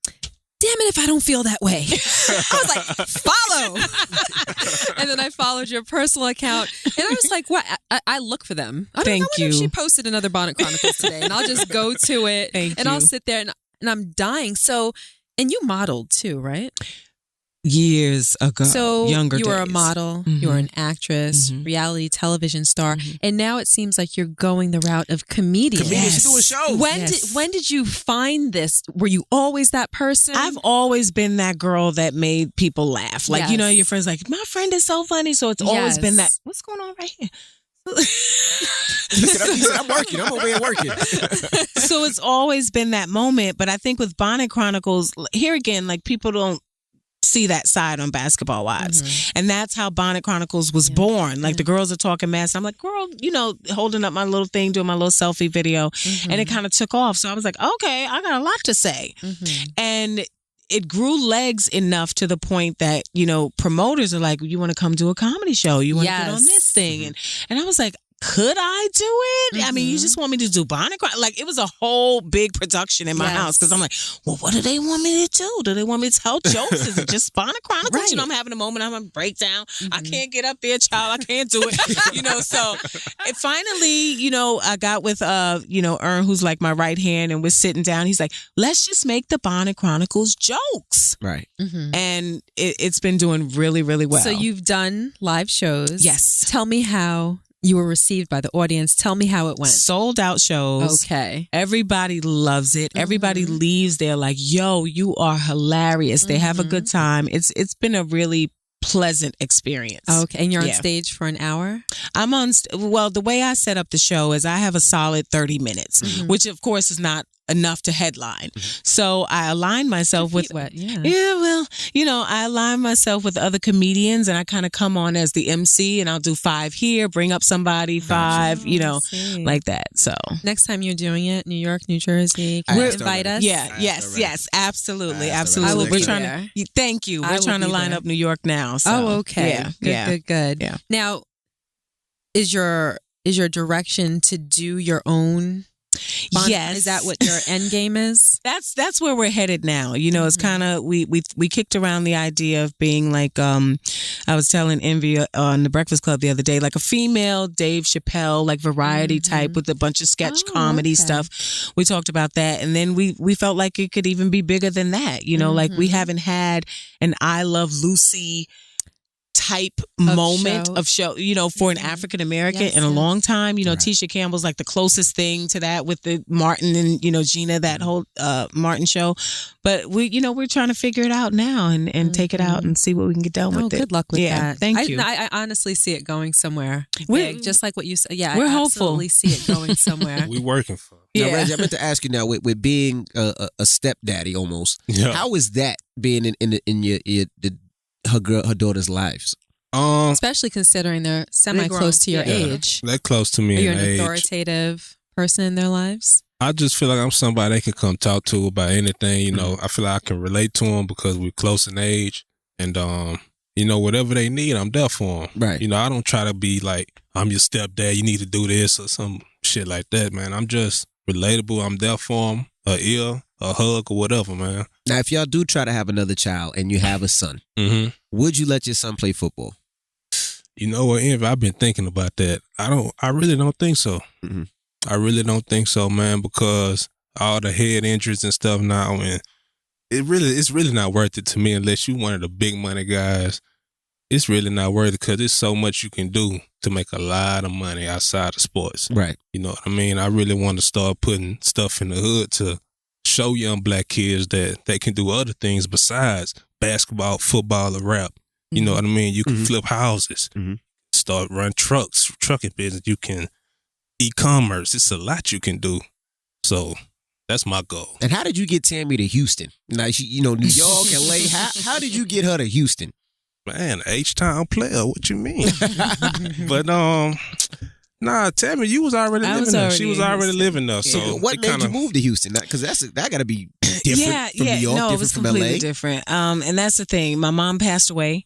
Speaker 2: damn it if I don't feel that way. I was like, follow. And then I followed your personal account, and I was like, what? I look for them. I wonder if she posted another Bonnet Chronicles today, and I'll just go to it, I'll sit there, and I'm dying. So, and you modeled too, right?
Speaker 5: Years ago.
Speaker 2: So
Speaker 5: younger
Speaker 2: you were a
Speaker 5: days.
Speaker 2: model, you were an actress, reality television star, and now it seems like you're going the route of comedian.
Speaker 1: Comedians doing shows.
Speaker 2: When did you find this? Were you always that person?
Speaker 5: I've always been that girl that made people laugh. Like, you know, your friends like, my friend is so funny. So it's always been that. What's going on right here?
Speaker 1: He said, I'm working. I'm over here working.
Speaker 5: So it's always been that moment. But I think with Bonnet Chronicles, here again, like people don't see that side on Basketball Wives. And that's how Bonnet Chronicles was born. Like the girls are talking mess. I'm like, girl, you know, holding up my little thing, doing my little selfie video. And it kind of took off. So I was like, okay, I got a lot to say. And it grew legs enough to the point that, you know, promoters are like, you want to come do a comedy show? You want to get on this thing? And I was like, could I do it? I mean, you just want me to do Bonnet Chronicles? Like, it was a whole big production in my house because I'm like, well, what do they want me to do? Do they want me to tell jokes? Is it just Bonnet Chronicles? Right. You know, I'm having a moment. I'm having a breakdown. I can't get up there, child. I can't do it. You know, so it finally, you know, I got with, you know, Ern, who's like my right hand, and we're sitting down. He's like, let's just make the Bonnet Chronicles jokes.
Speaker 1: Right.
Speaker 5: And it's been doing really, really well.
Speaker 2: So you've done live shows.
Speaker 5: Yes.
Speaker 2: Tell me how you were received by the audience. Tell me how it went.
Speaker 5: Sold out shows.
Speaker 2: Okay.
Speaker 5: Everybody loves it. Everybody leaves there like, yo, you are hilarious. They have a good time. It's been a really pleasant experience.
Speaker 2: Okay. And you're on stage for an hour?
Speaker 5: I'm on, well, the way I set up the show is I have a solid 30 minutes, which of course is not enough to headline. So I align myself with,
Speaker 2: well,
Speaker 5: you know, I align myself with other comedians, and I kind of come on as the MC, and I'll do 5 here, bring up somebody, 5, you know, like that. So
Speaker 2: next time you're doing it, New York, New Jersey, can you invite us?
Speaker 5: Yes, absolutely.
Speaker 2: I will be
Speaker 5: trying
Speaker 2: there.
Speaker 5: to, thank you. We're trying to line up New York now. So.
Speaker 2: Oh, okay. Good.
Speaker 5: Yeah.
Speaker 2: Now, is your direction to do your own?
Speaker 5: Yes.
Speaker 2: Is that what your end game is?
Speaker 5: That's where we're headed now. You know, it's kind of, we kicked around the idea of being like, I was telling Envy on the Breakfast Club the other day, like a female Dave Chappelle, like variety type with a bunch of sketch comedy stuff. We talked about that. And then we felt like it could even be bigger than that. You know, like we haven't had an I Love Lucy type of show, you know, for an African American in a long time. You know, Tisha Campbell's like the closest thing to that with the Martin and, you know, Gina, that whole Martin show. But we, you know, we're trying to figure it out now and take it out and see what we can get done with it.
Speaker 2: Good luck with that.
Speaker 5: Thank you.
Speaker 2: I honestly see it going somewhere big, just like what you said. Yeah,
Speaker 5: we're
Speaker 2: I
Speaker 5: hopeful.
Speaker 2: absolutely see it going somewhere.
Speaker 4: We working for it.
Speaker 1: Now, Reggie, I meant to ask you now, with being a stepdaddy almost, how is that being in her daughter's lives?
Speaker 2: Especially considering they're semi-close to your age.
Speaker 4: They're close to me.
Speaker 2: Are you
Speaker 4: in
Speaker 2: an
Speaker 4: age.
Speaker 2: authoritative person in their lives?
Speaker 4: I just feel like I'm somebody they can come talk to about anything. You know, I feel like I can relate to them because we're close in age, and you know, whatever they need, I'm there for them.
Speaker 1: Right.
Speaker 4: You know, I don't try to be like, I'm your stepdad, you need to do this or some shit like that, man. I'm just relatable. I'm there for them. A ear, a hug, or whatever, man.
Speaker 1: Now, if y'all do try to have another child and you have a son, would you let your son play football?
Speaker 4: You know what, Envy? I've been thinking about that. I really don't think so. I really don't think so, man, because all the head injuries and stuff now, and it's really not worth it to me unless you one of the big money guys. It's really not worth it because there's so much you can do to make a lot of money outside of sports.
Speaker 1: Right.
Speaker 4: You know what I mean? I really want to start putting stuff in the hood to show young black kids that they can do other things besides basketball, football, or rap. You know what I mean? You can flip houses, start run trucking business. You can e-commerce. It's a lot you can do. So that's my goal. And
Speaker 1: how did you get Tammy to Houston? Like, you know, New York, LA. How did you get her to Houston?
Speaker 4: Man, H-Town player. What you mean? But nah, Tammy, you was already living there. She was already living there. So
Speaker 1: what made you move to Houston? Because that got to be different from New York?
Speaker 5: No,
Speaker 1: different
Speaker 5: it was
Speaker 1: from
Speaker 5: completely
Speaker 1: LA?
Speaker 5: different. And that's the thing. My mom passed away,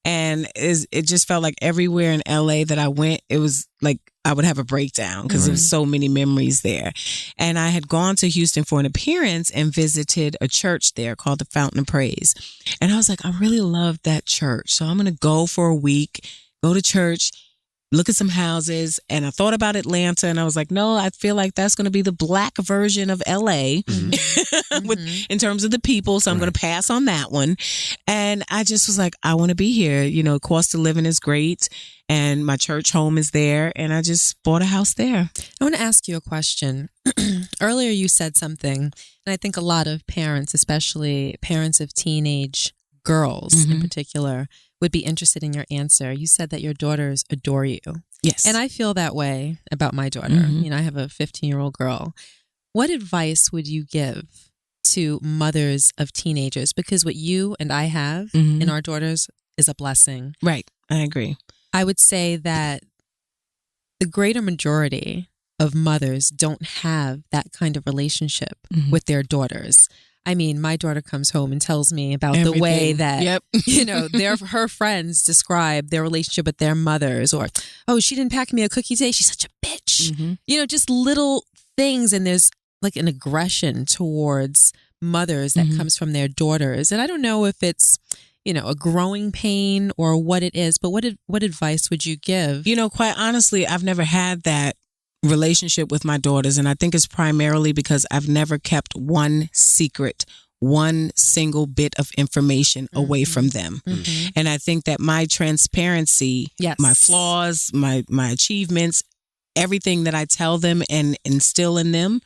Speaker 5: and it just felt like everywhere in LA that I went, it was like I would have a breakdown because there was so many memories there. And I had gone to Houston for an appearance and visited a church there called the Fountain of Praise. And I was like, I really love that church. So I'm going to go for a week, go to church, look at some houses. And I thought about Atlanta, and I was like, no, I feel like that's going to be the black version of LA in terms of the people. So I'm going to pass on that one. And I just was like, I want to be here. You know, cost of living is great. And my church home is there. And I just bought a house there.
Speaker 3: I want to ask you a question. Earlier you said something, and I think a lot of parents, especially parents of teenage girls in particular, would be interested in your answer. You said that your daughters adore you.
Speaker 5: Yes.
Speaker 3: And I feel that way about my daughter. You know, I have a 15-year-old girl. What advice would you give to mothers of teenagers? Because what you and I have in our daughters is a blessing.
Speaker 5: Right. I agree.
Speaker 3: I would say that the greater majority of mothers don't have that kind of relationship with their daughters. I mean, my daughter comes home and tells me about the way that, you know, her friends describe their relationship with their mothers, or, oh, she didn't pack me a cookie today. She's such a bitch. You know, just little things. And there's like an aggression towards mothers that comes from their daughters. And I don't know if it's, you know, a growing pain or what it is, but what advice would you give?
Speaker 5: You know, quite honestly, I've never had that relationship with my daughters. And I think it's primarily because I've never kept one secret, one single bit of information away from them. And I think that my transparency, my flaws, my achievements, everything that I tell them and instill in them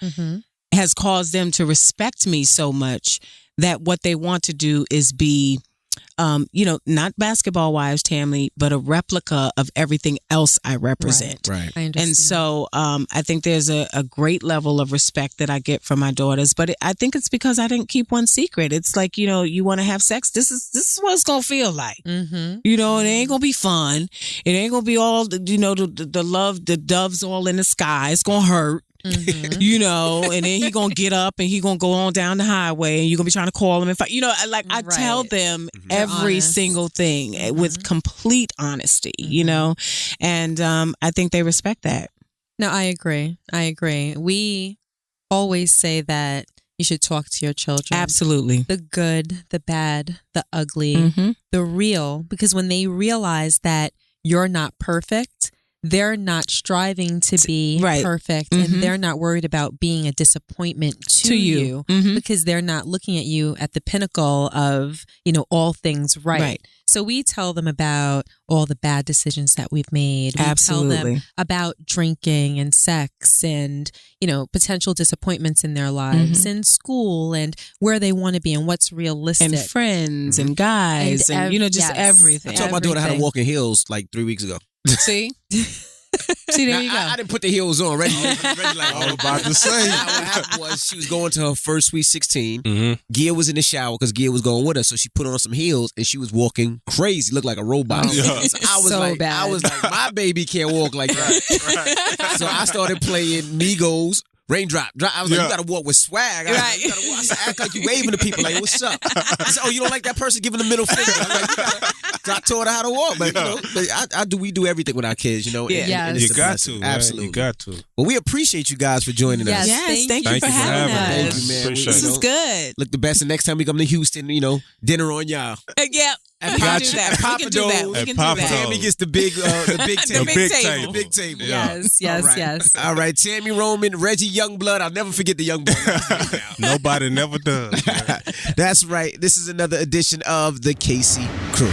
Speaker 5: has caused them to respect me so much that what they want to do is be, you know, not basketball wives, Tammy, but a replica of everything else I represent.
Speaker 1: Right.
Speaker 3: I understand.
Speaker 5: And so I think there's a great level of respect that I get from my daughters, but I think it's because I didn't keep one secret. It's like, you know, you want to have sex. This is what it's going to feel like. You know, it ain't going to be fun. It ain't going to be all, you know, the love, the doves all in the sky. It's going to hurt. You know, and then he gonna get up and he gonna go on down the highway and you're gonna be trying to call him and fight. You know, like I tell them every single thing with complete honesty, you know, and I think they respect that.
Speaker 3: No, I agree. We always say that you should talk to your children.
Speaker 5: Absolutely.
Speaker 3: The good, the bad, the ugly, the real, because when they realize that you're not perfect, they're not striving to be perfect, and they're not worried about being a disappointment to you because they're not looking at you at the pinnacle of, you know, all things right. So we tell them about all the bad decisions that we've made. We tell them about drinking and sex and, you know, potential disappointments in their lives and school and where they want to be and what's realistic.
Speaker 5: And friends and guys and you know, just everything.
Speaker 1: I told my daughter how to walk in heels like 3 weeks ago.
Speaker 5: See, there you go.
Speaker 1: I didn't put the heels on. Reggie like,
Speaker 4: I was about to say.
Speaker 1: What happened was she was going to her first Sweet 16. Gia was in the shower because Gia was going with her, so she put on some heels and she was walking crazy, looked like a robot. So I was like, my baby can't walk like that. So I started playing Migos. Raindrop. I was like, you got to walk with swag. I said, act like you waving to people. Like, what's up? I said, oh, you don't like that person giving the middle finger? I'm like, so I taught her how to walk. But, you know, we do everything with our kids, you know. And
Speaker 4: you got to.
Speaker 1: Absolutely.
Speaker 4: You got to.
Speaker 1: Well, we appreciate you guys for joining us.
Speaker 5: Yes, thank you for having us.
Speaker 1: Thank you, man.
Speaker 5: This is good.
Speaker 1: Look the best. And next time we come to Houston, you know, dinner on y'all.
Speaker 5: Yeah.
Speaker 1: And
Speaker 5: we can do that. We can do that.
Speaker 1: Tammy gets the big table.
Speaker 5: The
Speaker 1: big table.
Speaker 3: Yes.
Speaker 1: All right. Tami Roman, Reggie Youngblood. I'll never forget the Youngblood.
Speaker 4: Nobody never does.
Speaker 1: That's right. This is another edition of the Casey Crew.